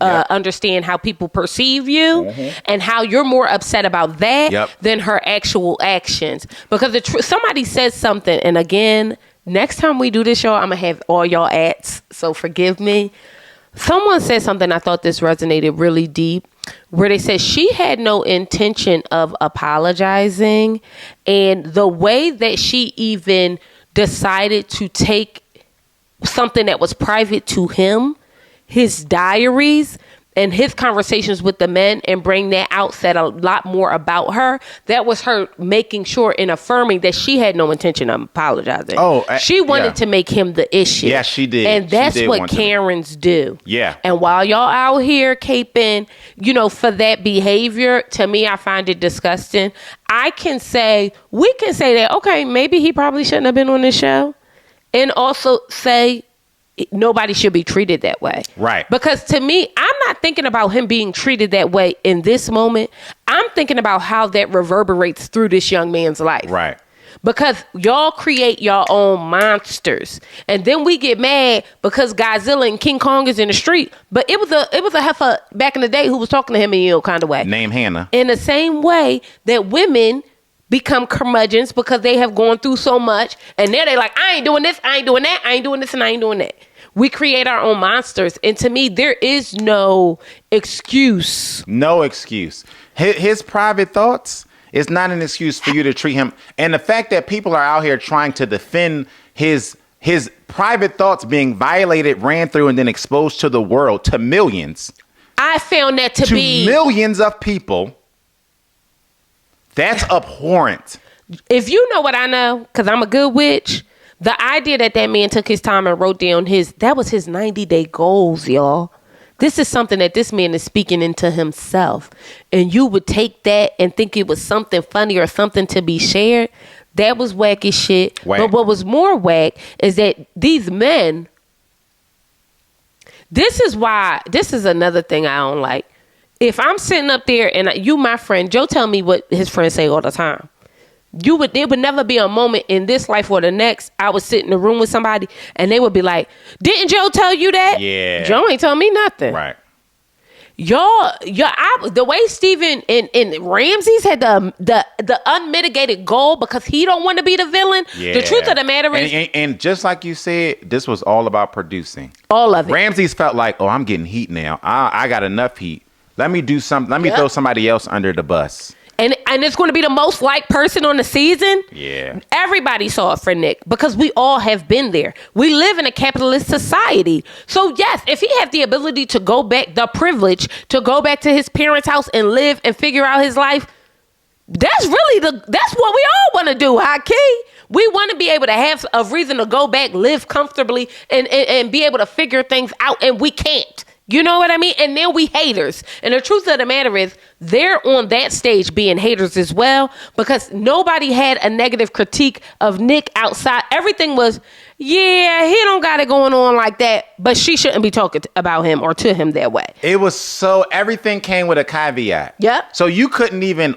understand how people perceive you and how you're more upset about that than her actual actions. Because somebody says something, and again, next time we do this show, I'm going to have all y'all ats, so forgive me. Someone said something, I thought this resonated really deep, where they said she had no intention of apologizing. And the way that she even decided to take something that was private to him, his diaries and his conversations with the men, and bring that out, said a lot more about her. That was her making sure and affirming that she had no intention of apologizing. She wanted to make him the issue. Yeah, she did. And that's what Karens do. Yeah. And while y'all out here caping, for that behavior, to me, I find it disgusting. we can say that, okay, maybe he probably shouldn't have been on this show. And also say, nobody should be treated that way. Right. Because to me, I'm not thinking about him being treated that way in this moment. I'm thinking about how that reverberates through this young man's life. Right. Because y'all create your own monsters. And then we get mad because Godzilla and King Kong is in the street. But it was a heifer back in the day who was talking to him in a kind of way. Name Hannah. In the same way that women become curmudgeons because they have gone through so much, and now they like, I ain't doing this, I ain't doing that, I ain't doing this, and I ain't doing that. We create our own monsters, and to me, there is no excuse. No excuse. His private thoughts is not an excuse for you to treat him. And the fact that people are out here trying to defend his private thoughts being violated, ran through, and then exposed to the world, to millions. I found that to be millions of people. That's abhorrent. If you know what I know, because I'm a good witch, the idea that man took his time and wrote down that was his 90-day goals, y'all. This is something that this man is speaking into himself. And you would take that and think it was something funny or something to be shared. That was wacky shit. Whack. But what was more whack is that these men, this is another thing I don't like. If I'm sitting up there and you, my friend, Joe tell me what his friends say all the time. There would never be a moment in this life or the next I would sit in a room with somebody and they would be like, didn't Joe tell you that? Yeah. Joe ain't tell me nothing. Right. The way Steven and Ramses had the unmitigated goal because he don't want to be the villain. Yeah. The truth of the matter is, and just like you said, this was all about producing. All of it. Ramses felt like, oh, I'm getting heat now. I got enough heat. Let me do something. Let me throw somebody else under the bus. And it's going to be the most liked person on the season. Yeah. Everybody saw it for Nick because we all have been there. We live in a capitalist society. So yes, if he had the ability to go back, the privilege to go back to his parents' house and live and figure out his life, that's what we all want to do, Haki. We want to be able to have a reason to go back, live comfortably, and be able to figure things out, and we can't. You know what I mean? And then we haters. And the truth of the matter is, they're on that stage being haters as well, because nobody had a negative critique of Nick outside. Everything was, yeah, he don't got it going on like that, but she shouldn't be talking about him or to him that way. It was everything came with a caveat. Yep. So you couldn't even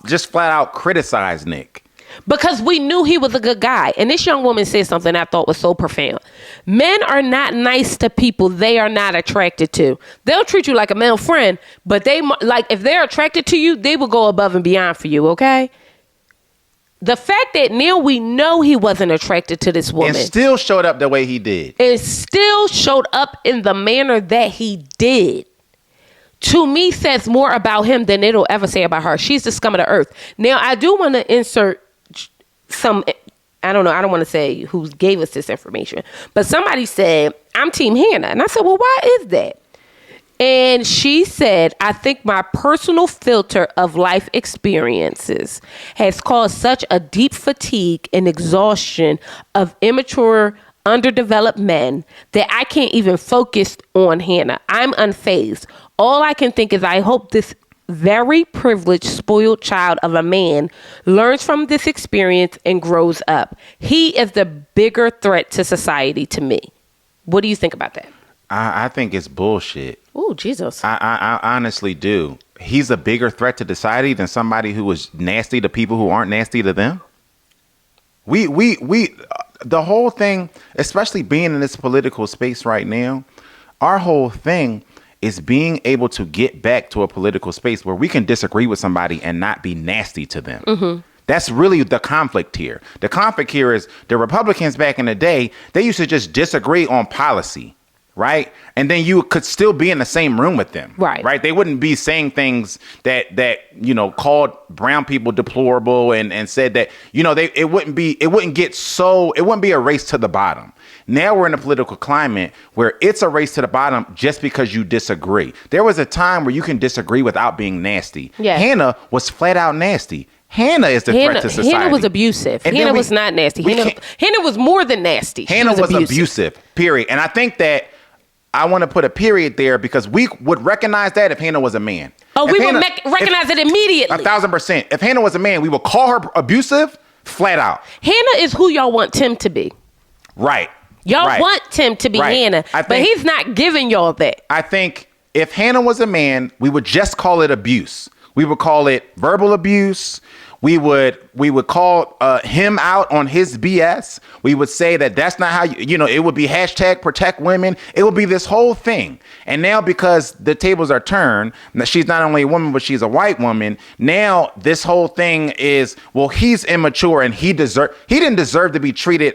just flat out criticize Nick. Because we knew he was a good guy. And this young woman said something I thought was so profound. Men are not nice to people they are not attracted to. They'll treat you like a male friend, but if they're attracted to you, they will go above and beyond for you, okay? The fact that now we know he wasn't attracted to this woman. And still showed up the way he did. It still showed up in the manner that he did. To me, says more about him than it'll ever say about her. She's the scum of the earth. Now, I do want to insert I don't know, I don't want to say who gave us this information, but somebody said, I'm Team Hannah. And I said, well, why is that? And she said, I think my personal filter of life experiences has caused such a deep fatigue and exhaustion of immature, underdeveloped men that I can't even focus on Hannah. I'm unfazed. All I can think is I hope this very privileged, spoiled child of a man learns from this experience and grows up. He is the bigger threat to society to me. What do you think about that? I think it's bullshit. Oh, Jesus. I honestly do. He's a bigger threat to society than somebody who is nasty to people who aren't nasty to them. We the whole thing, especially being in this political space right now, our whole thing is being able to get back to a political space where we can disagree with somebody and not be nasty to them. Mm-hmm. That's really the conflict here. The conflict here is the Republicans back in the day, they used to just disagree on policy, right? And then you could still be in the same room with them. Right. They wouldn't be saying things that called brown people deplorable and said that, it wouldn't be a race to the bottom. Now we're in a political climate where it's a race to the bottom just because you disagree. There was a time where you can disagree without being nasty. Yeah. Hannah was flat out nasty. Hannah is the threat to society. Hannah was abusive. And Hannah was not nasty. Hannah was more than nasty. Hannah was abusive, period. And I think that I want to put a period there because we would recognize that if Hannah was a man. Oh, we would recognize it immediately. 1,000%. If Hannah was a man, we would call her abusive flat out. Hannah is who y'all want Tim to be. Right. Y'all want Tim to be Hannah, but he's not giving y'all that. I think if Hannah was a man, we would just call it abuse. We would call it verbal abuse. We would call him out on his BS. We would say that that's not how it would be hashtag protect women. It would be this whole thing. And now because the tables are turned, she's not only a woman, but she's a white woman. Now this whole thing is, well, he's immature and he didn't deserve to be treated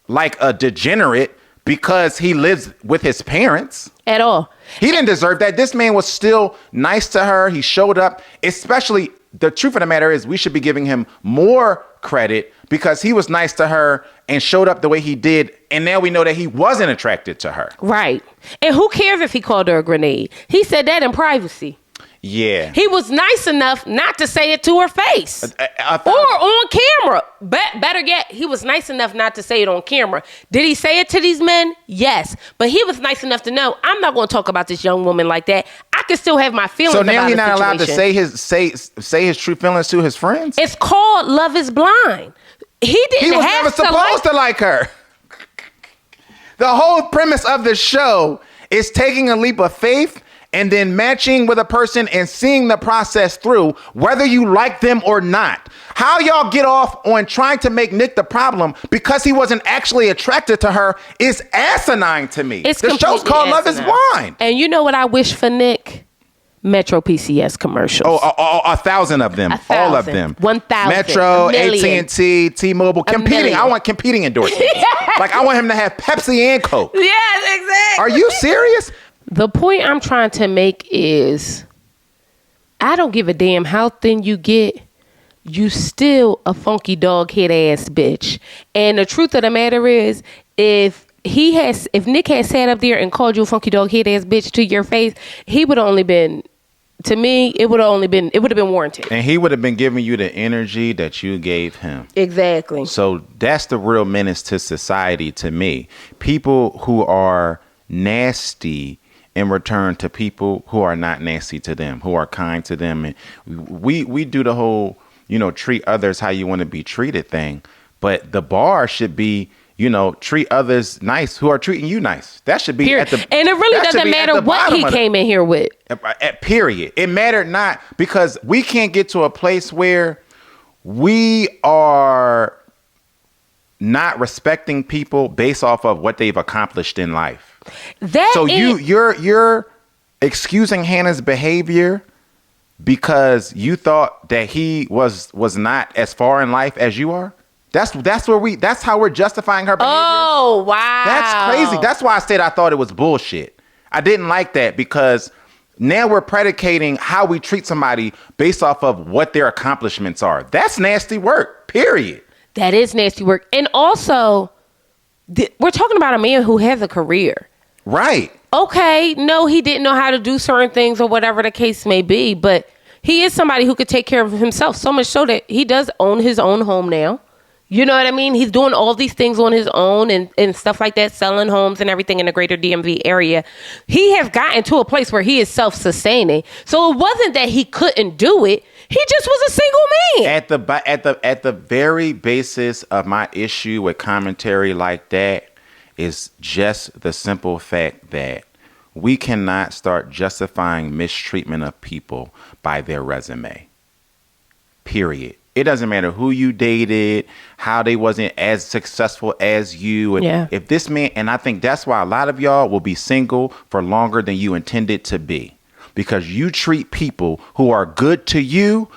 like a degenerate because he lives with his parents. At all. He didn't deserve that. This man was still nice to her. He showed up. Especially, the truth of the matter is we should be giving him more credit because he was nice to her and showed up the way he did. And now we know that he wasn't attracted to her. Right. And who cares if he called her a grenade? He said that in privacy. Yeah. He was nice enough not to say it to her face or on camera. Better yet, he was nice enough not to say it on camera. Did he say it to these men? Yes. But he was nice enough to know, I'm not going to talk about this young woman like that. I can still have my feelings about the situation. So now he's not allowed to say his true feelings to his friends? It's called Love is Blind. He was never supposed to like her. The whole premise of the show is taking a leap of faith and then matching with a person and seeing the process through, whether you like them or not. How y'all get off on trying to make Nick the problem because he wasn't actually attracted to her is asinine to me. It's the show's called Love is Blind. And you know what I wish for Nick? Metro PCS commercials. 1,000 of them. 1,000. All of them. 1,000. Metro, AT&T, T-Mobile. Competing. I want competing endorsements. Like, I want him to have Pepsi and Coke. Yes, exactly. Are you serious? The point I'm trying to make is, I don't give a damn how thin you get. You still a funky dog head ass bitch. And the truth of the matter is, if Nick had sat up there and called you a funky dog head ass bitch to your face, he would have only been, to me, it would have been warranted. And he would have been giving you the energy that you gave him. Exactly. So that's the real menace to society to me. People who are nasty in return to people who are not nasty to them, who are kind to them. And we do the whole, treat others how you want to be treated thing. But the bar should be, treat others nice who are treating you nice. That should be period. At the. And it really doesn't matter what he came in here with. Period. It mattered not, because we can't get to a place where we are not respecting people based off of what they've accomplished in life. You're excusing Hannah's behavior because you thought that he was not as far in life as you are. That's how we're justifying her behavior. Oh, wow. That's crazy. That's why I said I thought it was bullshit. I didn't like that, because now we're predicating how we treat somebody based off of what their accomplishments are. That's nasty work, period. That is nasty work. And also, we're talking about a man who has a career. Right. Okay, no, he didn't know how to do certain things or whatever the case may be, but he is somebody who could take care of himself, so much so that he does own his own home now. You know what I mean? He's doing all these things on his own and stuff like that, selling homes and everything in the greater DMV area. He has gotten to a place where he is self-sustaining. So it wasn't that he couldn't do it. He just was a single man. At the very basis of my issue with commentary like that is just the simple fact that we cannot start justifying mistreatment of people by their resume. Period. It doesn't matter who you dated, how they wasn't as successful as you. And if this man, and I think that's why a lot of y'all will be single for longer than you intended to be, because you treat people who are good to you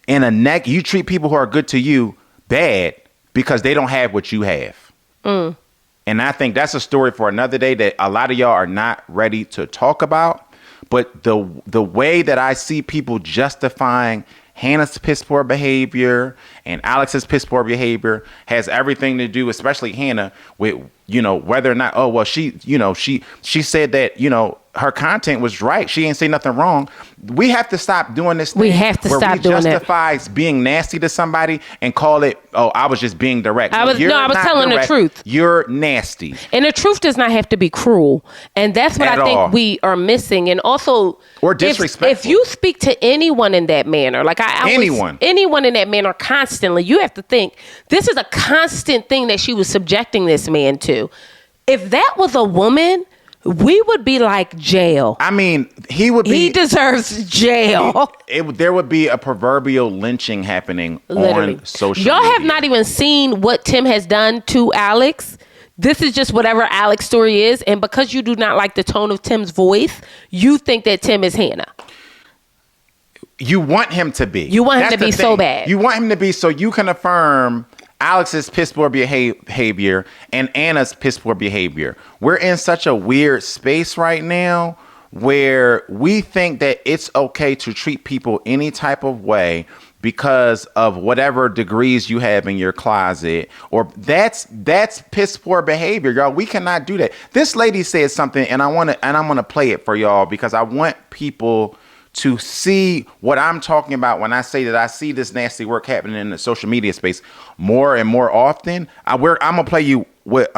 you treat people who are good to you bad because they don't have what you have. And I think that's a story for another day that a lot of y'all are not ready to talk about. But the way that I see people justifying Hannah's piss poor behavior and Alex's piss poor behavior has everything to do, especially Hannah, with, whether or not, she said that, her content was right. She ain't say nothing wrong. We have to stop doing this thing. We have to stop doing that. Justify being nasty to somebody and call it, I was just being direct. I was telling the truth. You're nasty. And the truth does not have to be cruel. And that's what I think we are missing. And also, or disrespectful. If you speak to anyone in that manner, like anyone in that manner constantly, you have to think this is a constant thing that she was subjecting this man to. If that was a woman, we would be like jail. I mean, he deserves jail. There would be a proverbial lynching happening on social Y'all media. have not even seen what Tim has done to Alex. This is just whatever Alex's story is. And because you do not like the tone of Tim's voice, you think that Tim is Hannah. You want him to be. You want him to be so bad. You want him to be so you can affirm Alex's piss poor behavior and Anna's piss poor behavior. We're in such a weird space right now where we think that it's okay to treat people any type of way because of whatever degrees you have in your closet, or that's piss poor behavior, y'all. We cannot do that. This lady said something, and I'm gonna play it for y'all because I want people to see what I'm talking about when I say that I see this nasty work happening in the social media space more and more often. I'm gonna play you what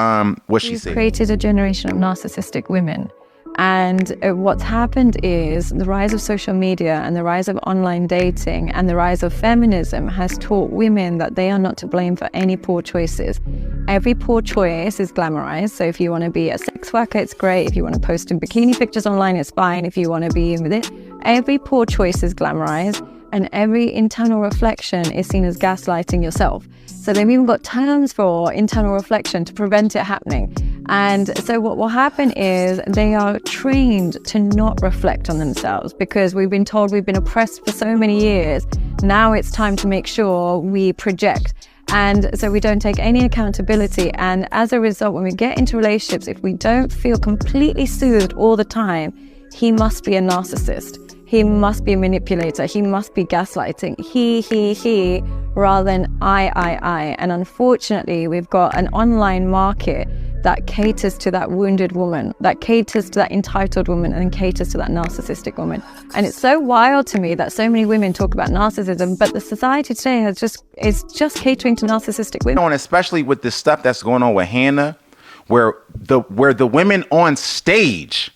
she said. You've created a generation of narcissistic women, And what's happened is the rise of social media and the rise of online dating and the rise of feminism has taught women that they are not to blame for any poor choices. Every poor choice is glamorized. So if you want to be a sex worker, it's great. If you want to post in bikini pictures online, it's fine. If you want to be in with it, every poor choice is glamorized. And every internal reflection is seen as gaslighting yourself. So they've even got terms for internal reflection to prevent it happening. And so what will happen is they are trained to not reflect on themselves because we've been told we've been oppressed for so many years. Now it's time to make sure we project. And so we don't take any accountability. And as a result, when we get into relationships, if we don't feel completely soothed all the time, he must be a narcissist. He must be a manipulator. He must be gaslighting. He, rather than I. And unfortunately, we've got an online market that caters to that wounded woman, that caters to that entitled woman, and caters to that narcissistic woman. And it's so wild to me that so many women talk about narcissism, but the society today is just catering to narcissistic women. And especially with the stuff that's going on with Hannah, where the women on stage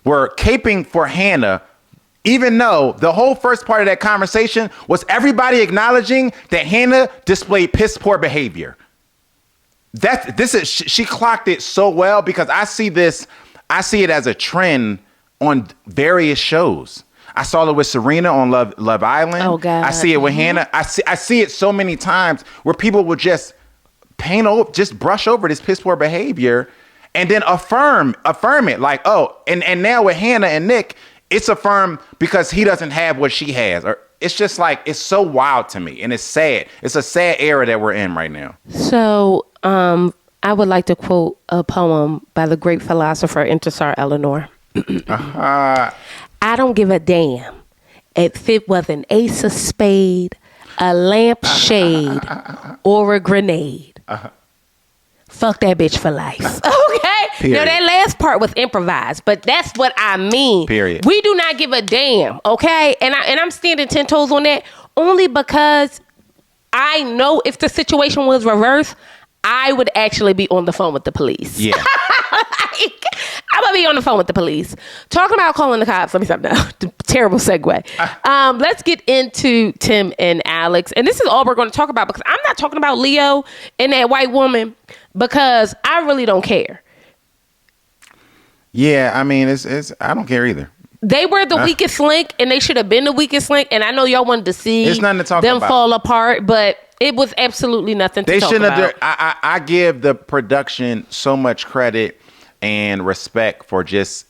were caping for Hannah, even though the whole first part of that conversation was everybody acknowledging that Hannah displayed piss poor behavior. She clocked it so well because I see it as a trend on various shows. I saw it with Serena on Love Island. Oh God. I see it with Hannah. I see it so many times where people will just brush over this piss poor behavior and then affirm it like, oh, and now with Hannah and Nick, it's affirmed because he doesn't have what she has. Or it's just like, it's so wild to me and it's sad. It's a sad era that we're in right now. So I would like to quote a poem by the great philosopher Zar Conner. I don't give a damn if it was an ace of spade, a lampshade, or a grenade. Fuck that bitch for life. Okay? Period. Now, that last part was improvised, but that's what I mean. Period. We do not give a damn, okay? And I'm standing 10 toes on that only because I know if the situation was reversed, I would actually be on the phone with the police. Yeah. I'm going to be on the phone with the police. Talking about calling the cops. Let me stop now. Terrible segue. Let's get into Tim and Alex. And this is all we're going to talk about because I'm not talking about Leo and that white woman because I really don't care. Yeah, I mean, I don't care either. They were the weakest link, and they should have been the weakest link. And I know y'all wanted to see It's nothing to talk them about. fall apart, but it was absolutely nothing to talk about. I give the production so much credit and respect for just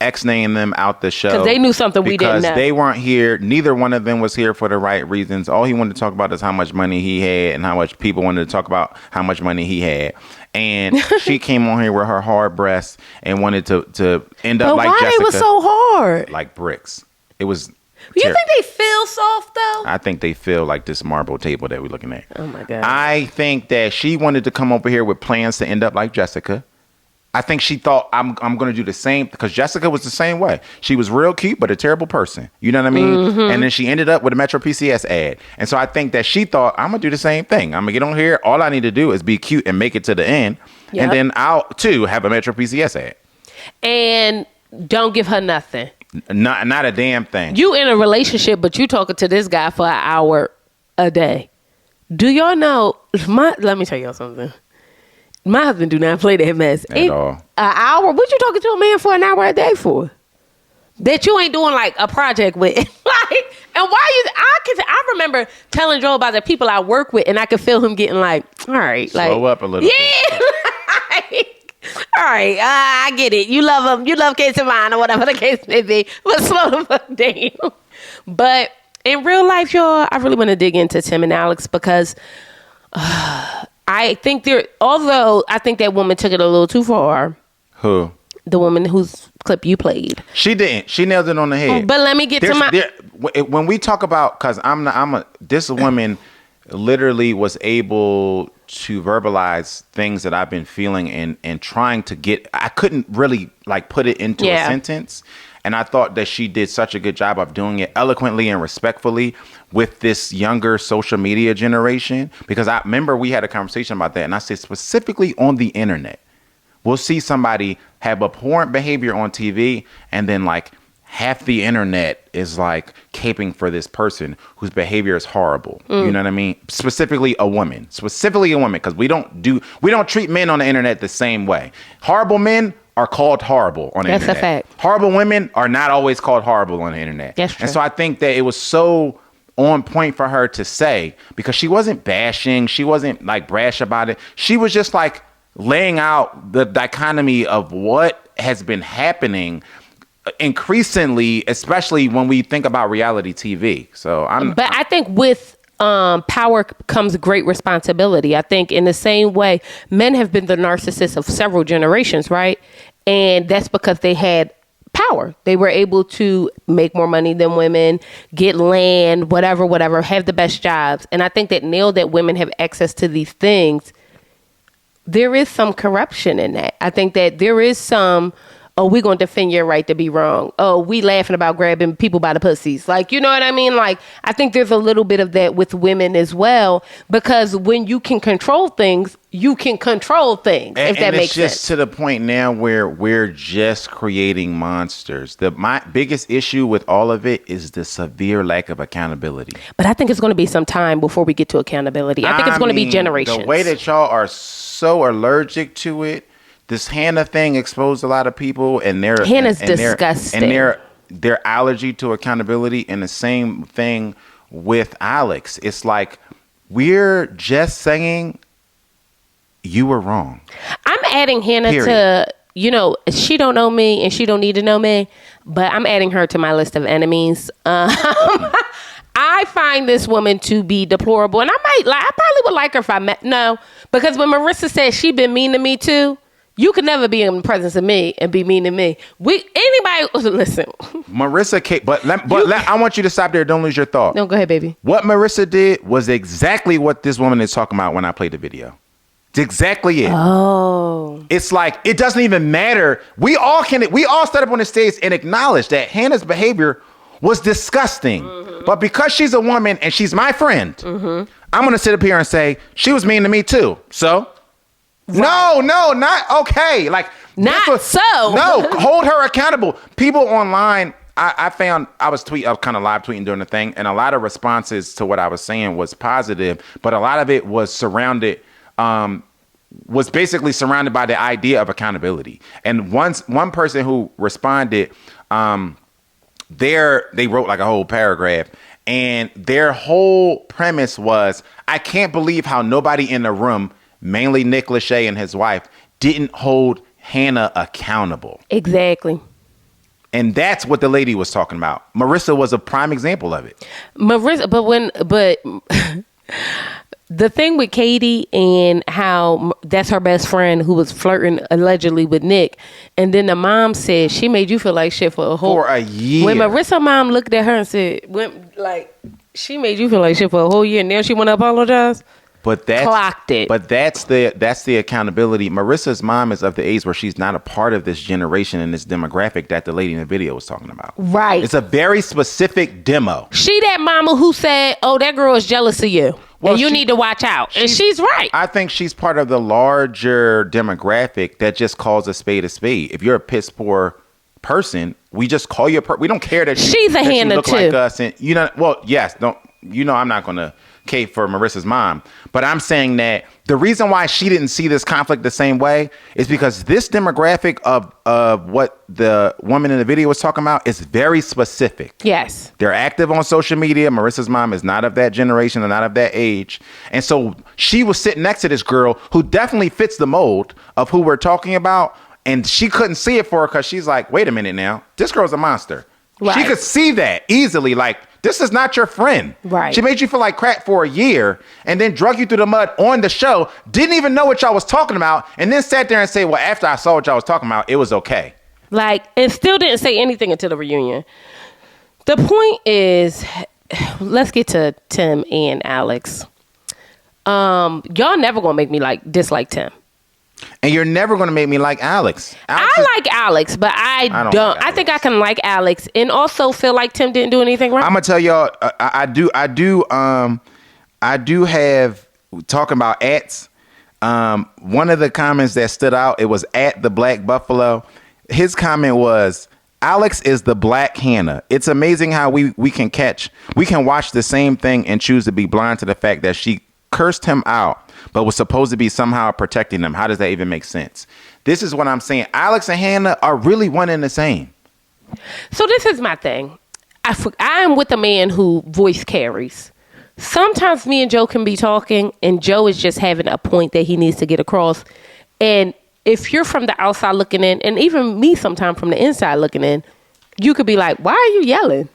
X-naying them out the show. Because they knew something we didn't know. Because they weren't here. Neither one of them was here for the right reasons. All he wanted to talk about is how much money he had and how much people wanted to talk about how much money he had. And she came on here with her hard breasts and wanted to end up like Jessica. Why they was so hard? Like bricks. It was You think they feel soft, though? I think they feel like this marble table that we're looking at. Oh, my God. I think that she wanted to come over here with plans to end up like Jessica. I think she thought I'm going to do the same because Jessica was the same way. She was real cute, but a terrible person. You know what I mean? Mm-hmm. And then she ended up with a Metro PCS ad. And so I think that she thought, I'm going to do the same thing. I'm going to get on here. All I need to do is be cute and make it to the end. Yep. And then I'll, too, have a Metro PCS ad. And don't give her nothing. Not a damn thing. You in a relationship, but you talking to this guy for an hour a day. Do y'all know? Let me tell y'all something. My husband do not play that mess. At all. An hour? What you talking to a man for an hour a day for? That you ain't doing like a project with. Like, and why you? I remember telling Joe about the people I work with, and I could feel him getting like, all right, like slow up a little. Yeah. Like, all right, I get it. You love him. You love Case of Mine or whatever the case may be. But slow the fuck down. But in real life, y'all, I really want to dig into Tim and Alex because I think although I think that woman took it a little too far. Who? The woman whose clip you played. She didn't. She nailed it on the head. But let me get when we talk about, because this woman literally was able to verbalize things that I've been feeling and trying to get. I couldn't really like put it into a sentence. And I thought that she did such a good job of doing it eloquently and respectfully with this younger social media generation. Because I remember we had a conversation about that. And I said specifically on the internet, we'll see somebody have abhorrent behavior on TV, and then like half the internet is like caping for this person whose behavior is horrible. You know what I mean? Specifically a woman, because we don't treat men on the internet the same way. Horrible men are called horrible on the internet. That's a fact. Horrible women are not always called horrible on the internet. That's true. And so I think that it was so on point for her to say, because she wasn't bashing, she wasn't like brash about it. She was just like laying out the dichotomy of what has been happening increasingly, especially when we think about reality TV. But I think with power comes great responsibility. I think in the same way, men have been the narcissists of several generations, right? And that's because they had power. They were able to make more money than women, get land, whatever, have the best jobs. And I think that now that women have access to these things, there is some corruption in that. I think that there is some, oh, we're going to defend your right to be wrong. Oh, we laughing about grabbing people by the pussies. Like, you know what I mean? Like, I think there's a little bit of that with women as well, because when you can control things, you can control things, if that makes sense. It's just to the point now where we're just creating monsters. My biggest issue with all of it is the severe lack of accountability. But I think it's going to be some time before we get to accountability. I think it's going to be generations. The way that y'all are so allergic to it, this Hannah thing exposed a lot of people, and Hannah's disgusting. And their allergy to accountability, and the same thing with Alex. It's like we're just saying you were wrong. I'm adding Hannah to, she don't know me and she don't need to know me, but I'm adding her to my list of enemies. I find this woman to be deplorable, and I probably would like her if I met. No, because when Marissa said she been mean to me too. You could never be in the presence of me and be mean to me. Listen. Marissa, I want you to stop there. Don't lose your thought. No, go ahead, baby. What Marissa did was exactly what this woman is talking about when I played the video. It's exactly it. Oh. It's like, it doesn't even matter. We all stand up on the stage and acknowledge that Hannah's behavior was disgusting. Mm-hmm. But because she's a woman and she's my friend, I'm going to sit up here and say, she was mean to me too. So... Right. No, not okay. Like, not so. No, hold her accountable. People online, I found, I was kind of live tweeting during the thing, and a lot of responses to what I was saying was positive, but a lot of it was basically surrounded by the idea of accountability. And one person who responded, they wrote like a whole paragraph, and their whole premise was, I can't believe how nobody in the room, mainly Nick Lachey and his wife, didn't hold Hannah accountable. Exactly. And that's what the lady was talking about. Marissa was a prime example of it. But the thing with Katie and how that's her best friend who was flirting allegedly with Nick, and then the mom said she made you feel like shit for a year. When Marissa's mom looked at her and said, she made you feel like shit for a whole year, and now she want to apologize. But that's clocked it. But that's the accountability. Marissa's mom is of the age where she's not a part of this generation and this demographic that the lady in the video was talking about. Right. It's a very specific demo. She that mama who said, "Oh, that girl is jealous of you, and you need to watch out." And she's right. I think she's part of the larger demographic that just calls a spade a spade. If you're a piss poor person, we just call you we don't care that she's a Hannah look too. Like us, and I'm not going to cave for Marissa's mom, but I'm saying that the reason why she didn't see this conflict the same way is because this demographic of what the woman in the video was talking about is very specific. Yes. They're active on social media. Marissa's mom is not of that generation and not of that age. And so she was sitting next to this girl who definitely fits the mold of who we're talking about. And she couldn't see it for her because she's like, wait a minute now, this girl's a monster. Right. She could see that easily. Like, this is not your friend. Right. She made you feel like crap for a year and then drug you through the mud on the show, didn't even know what y'all was talking about, and then sat there and say, well, after I saw what y'all was talking about, it was okay. And still didn't say anything until the reunion. The point is, let's get to Tim and Alex. Y'all never gonna make me dislike Tim. And you're never going to make me like Alex. I like Alex, but I don't. I think I can like Alex and also feel like Tim didn't do anything wrong. I'm gonna tell y'all, I do have, talking about ats. One of the comments that stood out, it was at the Black Buffalo. His comment was, Alex is the Black Hannah. It's amazing how we can watch the same thing and choose to be blind to the fact that she cursed him out, but was supposed to be somehow protecting him. How does that even make sense? This is what I'm saying. Alex and Hannah are really one and the same. So this is my thing. I'm with a man who voice carries. Sometimes me and Joe can be talking and Joe is just having a point that he needs to get across. And if you're from the outside looking in, and even me sometimes from the inside looking in, you could be like, why are you yelling?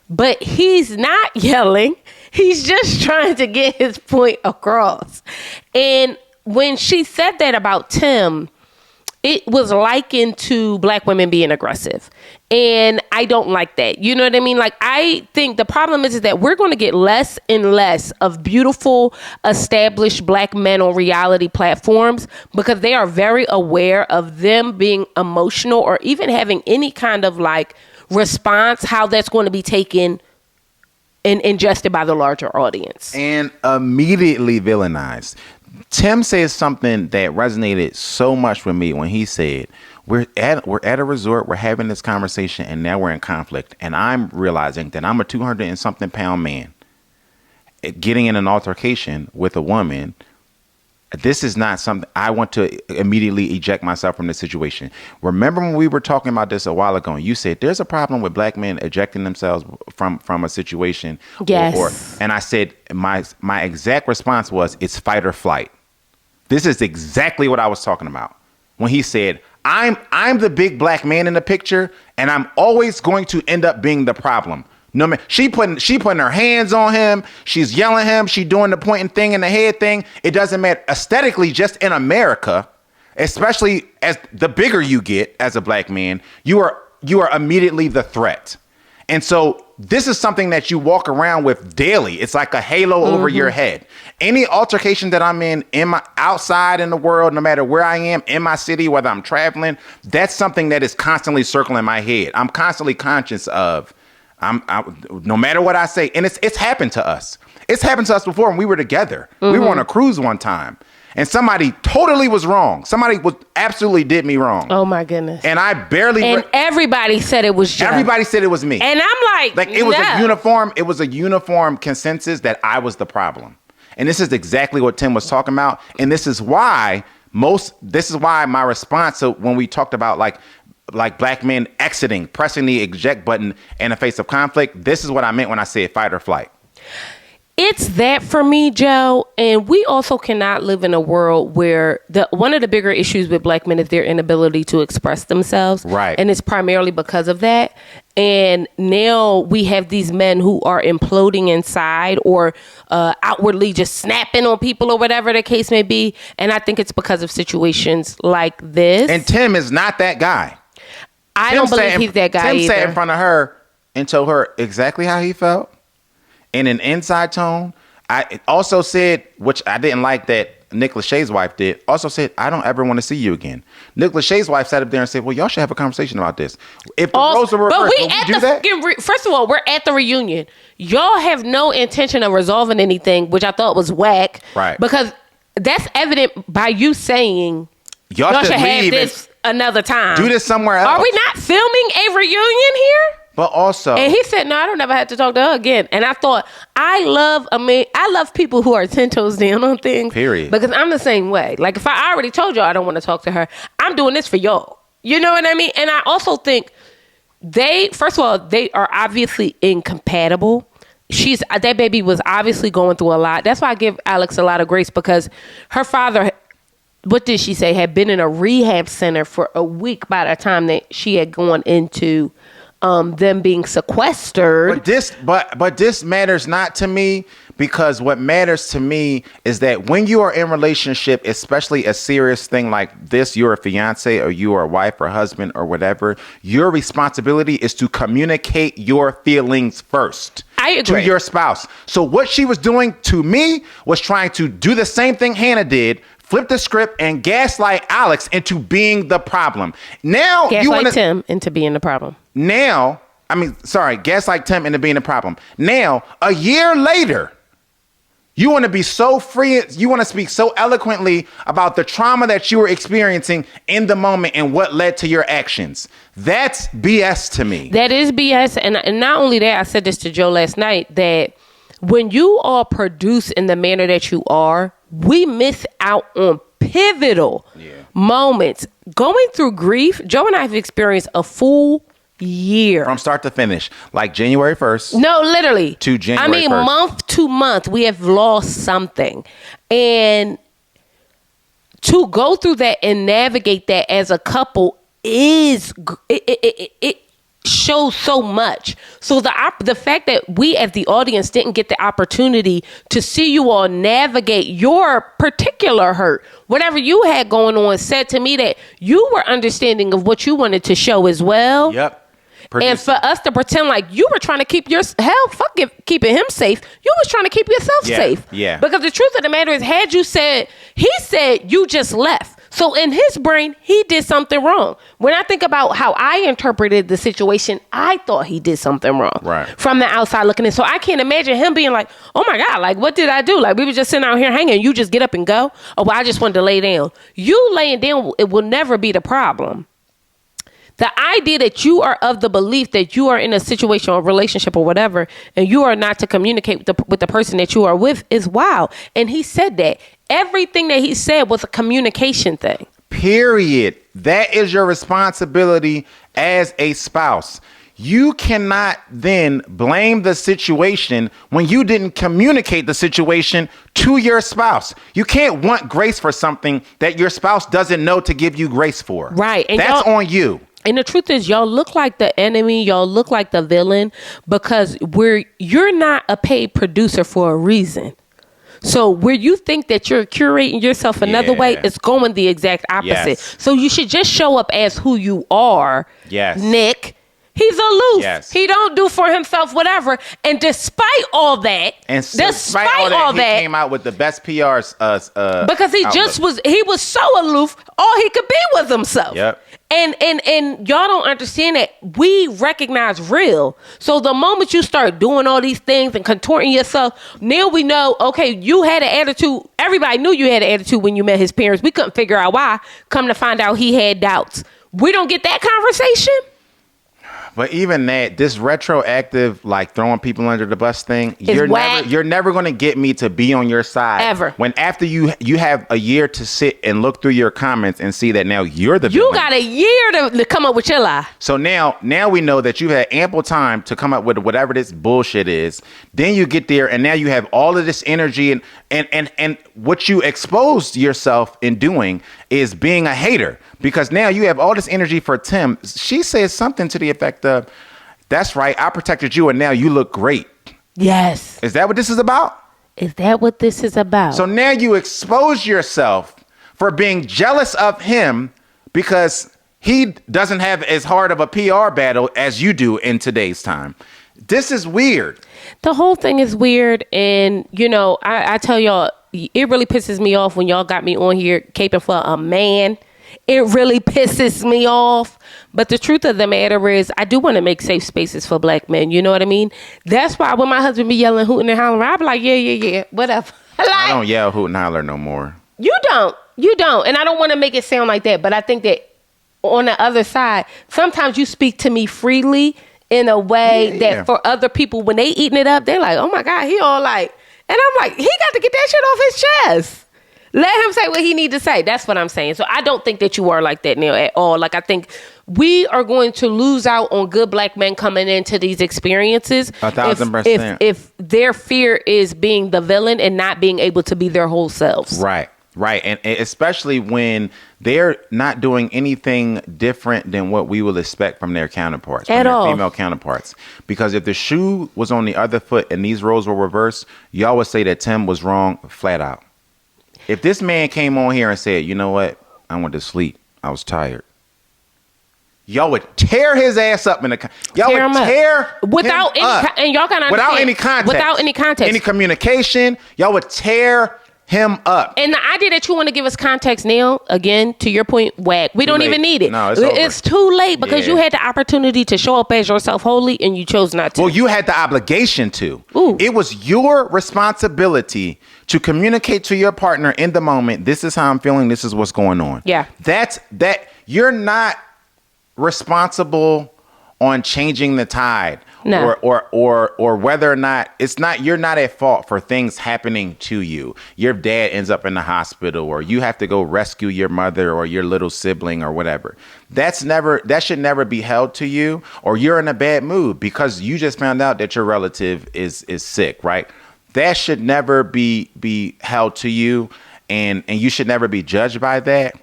But he's not yelling. He's just trying to get his point across. And when she said that about Tim, it was likened to Black women being aggressive. And I don't like that. You know what I mean? Like, I think the problem is that we're going to get less and less of beautiful, established Black men on reality platforms because they are very aware of them being emotional or even having any kind of like response, how that's going to be taken and ingested by the larger audience. And immediately villainized. Tim says something that resonated so much with me when he said, we're at a resort, we're having this conversation, and now we're in conflict. And I'm realizing that I'm a 200 and something pound man getting in an altercation with a woman. This is not something I want to immediately eject myself from the situation. Remember when we were talking about this a while ago, and you said there's a problem with Black men ejecting themselves from a situation. Yes. And I said my exact response was, it's fight or flight. This is exactly what I was talking about when he said, I'm the big Black man in the picture, and I'm always going to end up being the problem. No man, she putting her hands on him. She's yelling at him. She doing the pointing thing in the head thing. It doesn't matter. Aesthetically, just in America, especially as the bigger you get as a Black man, you are immediately the threat. And so this is something that you walk around with daily. It's like a halo over your head. Any altercation that I'm in my outside in the world, no matter where I am in my city, whether I'm traveling, that's something that is constantly circling my head. I'm constantly conscious of. No matter what I say, and it's happened to us. It's happened to us before when we were together. We were on a cruise one time, and somebody totally was wrong. Somebody absolutely did me wrong. Oh my goodness! And I barely. And everybody said it was Joe. Everybody said it was me. And I'm like it was a uniform. It was a uniform consensus that I was the problem. And this is exactly what Tim was talking about. And this is why my response to when we talked about like Black men exiting, pressing the eject button in the face of conflict. This is what I meant when I said fight or flight. It's that for me, Joe. And we also cannot live in a world where one of the bigger issues with Black men is their inability to express themselves. Right. And it's primarily because of that. And now we have these men who are imploding inside or outwardly just snapping on people or whatever the case may be. And I think it's because of situations like this. And Tim is not that guy. I don't believe he's that guy Tim either. sat in front of her and told her exactly how he felt in an inside tone. I also said, which I didn't like that Nick Lachey's wife did, also said, I don't ever want to see you again. Nick Lachey's wife sat up there and said, well, y'all should have a conversation about this. If the roles were reversed, would we do that? First of all, we're at the reunion. Y'all have no intention of resolving anything, which I thought was whack. Right. Because that's evident by you saying y'all should have this another time. Do this somewhere else. Are we not filming a reunion here? But also, and he said, no, I don't ever have to talk to her again. And I thought, I love people who are 10 toes down on things. Period. Because I'm the same way. Like, if I already told y'all I don't want to talk to her, I'm doing this for y'all. You know what I mean? And I also think first of all, they are obviously incompatible. That baby was obviously going through a lot. That's why I give Alex a lot of grace, because her father, what did she say, had been in a rehab center for a week by the time that she had gone into them being sequestered. But this matters not to me, because what matters to me is that when you are in relationship, especially a serious thing like this, you're a fiance or you are a wife or husband or whatever, your responsibility is to communicate your feelings first. I agree. To your spouse. So what she was doing to me was trying to do the same thing Hannah did, flip the script and gaslight Alex into being the problem. Now gaslight Tim into being the problem. Gaslight Tim into being the problem. Now, a year later, You want to be so free. You want to speak so eloquently about the trauma that you were experiencing in the moment and what led to your actions. That's BS to me. That is BS. And not only that, I said this to Joe last night, that when you all produce in the manner that you are, we miss out on pivotal moments. Going through grief, Joe and I have experienced a full year. From start to finish, like January 1st. No, literally. To January 1st. Month to month, we have lost something. And to go through that and navigate that as a couple it shows so much. So the fact that we as the audience didn't get the opportunity to see you all navigate your particular hurt, whatever you had going on, said to me that you were understanding of what you wanted to show as well. Yep. And for us to pretend like you were trying to keep keeping him safe, you was trying to keep yourself safe. Yeah. Because the truth of the matter is, he said you just left. So in his brain, he did something wrong. When I think about how I interpreted the situation, I thought he did something wrong. Right. From the outside looking in. So I can't imagine him being like, oh my God, like what did I do? Like we were just sitting out here hanging. You just get up and go? Oh, well, I just wanted to lay down. You laying down, it will never be the problem. The idea that you are of the belief that you are in a situation or relationship or whatever, and you are not to communicate with the person that you are with is wild. And he said that. Everything that he said was a communication thing. Period. That is your responsibility as a spouse. You cannot then blame the situation when you didn't communicate the situation to your spouse. You can't want grace for something that your spouse doesn't know to give you grace for. Right. And that's on you. And the truth is, y'all look like the enemy. Y'all look like the villain because you're not a paid producer for a reason. So where you think that you're curating yourself another way, it's going the exact opposite. Yes. So you should just show up as who you are. Yes. Nick. He's aloof. Yes. He don't do for himself whatever. And despite all that, he came out with the best PRs. Because he was so aloof, all he could be was himself. Yep. And y'all don't understand that we recognize real. So the moment you start doing all these things and contorting yourself, now we know, okay, you had an attitude. Everybody knew you had an attitude when you met his parents. We couldn't figure out why. Come to find out he had doubts. We don't get that conversation. But even that, this retroactive, like throwing people under the bus thing, you're never going to get me to be on your side ever. When after you have a year to sit and look through your comments and see that now you're the villain. Got a year to come up with your lie. So now we know that you've had ample time to come up with whatever this bullshit is. Then you get there and now you have all of this energy and what you exposed yourself in doing is being a hater. Because now you have all this energy for Tim. She says something to the effect of, that's right, I protected you and now you look great. Yes. Is that what this is about? Is that what this is about? So now you expose yourself for being jealous of him because he doesn't have as hard of a PR battle as you do in today's time. This is weird. The whole thing is weird. And, I tell y'all, it really pisses me off when y'all got me on here caping for a man. It really pisses me off. But the truth of the matter is, I do want to make safe spaces for black men. You know what I mean? That's why when my husband be yelling, hooting and hollering, I be like, yeah, whatever. I don't yell, hoot and holler no more. You don't. And I don't want to make it sound like that. But I think that on the other side, sometimes you speak to me freely in a way that for other people, when they eating it up, they're like, oh my God, he all like, and I'm like, he got to get that shit off his chest. Let him say what he need to say. That's what I'm saying. So I don't think that you are like that, Neil, at all. Like, I think we are going to lose out on good black men coming into these experiences. 1,000%. If their fear is being the villain and not being able to be their whole selves. Right. And especially when they're not doing anything different than what we will expect from their counterparts, from their female counterparts. Because if the shoe was on the other foot and these roles were reversed, y'all would say that Tim was wrong flat out. If this man came on here and said, you know what, I went to sleep, I was tired, y'all would tear his ass up in the without any context. any communication. Y'all would tear him up. And the idea that you want to give us context now, again, to your point, whack. We don't late. even need it. No, it's over. It's too late because Yeah. you had the opportunity to show up as yourself wholly and you chose not to. Well, you had the obligation to. Ooh. It was your responsibility to communicate to your partner in the moment, this is how I'm feeling, this is what's going on. Yeah. That you're not responsible on changing the tide. No. Or whether or not you're not at fault for things happening to you. Your dad ends up in the hospital, or you have to go rescue your mother or your little sibling or whatever. That should never be held to you, or you're in a bad mood because you just found out that your relative is sick, right? That should never be held to you, and you should never be judged by that.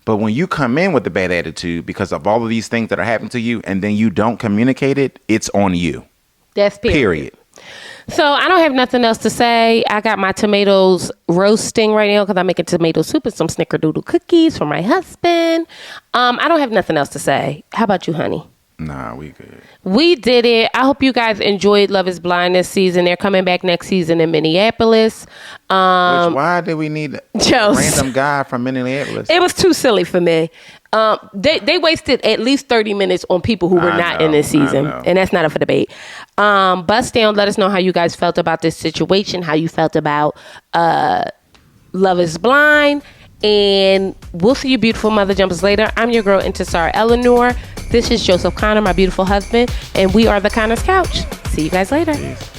But when you come in with a bad attitude because of all of these things that are happening to you and then you don't communicate it, it's on you. That's period. So I don't have nothing else to say. I got my tomatoes roasting right now because I'm making tomato soup and some snickerdoodle cookies for my husband. I don't have nothing else to say. How about you, honey? Nah, we good. We did it. I hope you guys enjoyed Love is Blind this season. They're coming back next season in Minneapolis. Why did we need a random guy from Minneapolis? It was too silly for me. They wasted at least 30 minutes on people who were not in this season. And that's not up for debate. Bust down. Let us know how you guys felt about this situation, how you felt about Love is Blind. And we'll see you beautiful mother jumpers later. I'm your girl, Intisar Eleanor. This is Joseph Conner, my beautiful husband. And we are the Conner's Couch. See you guys later. Peace.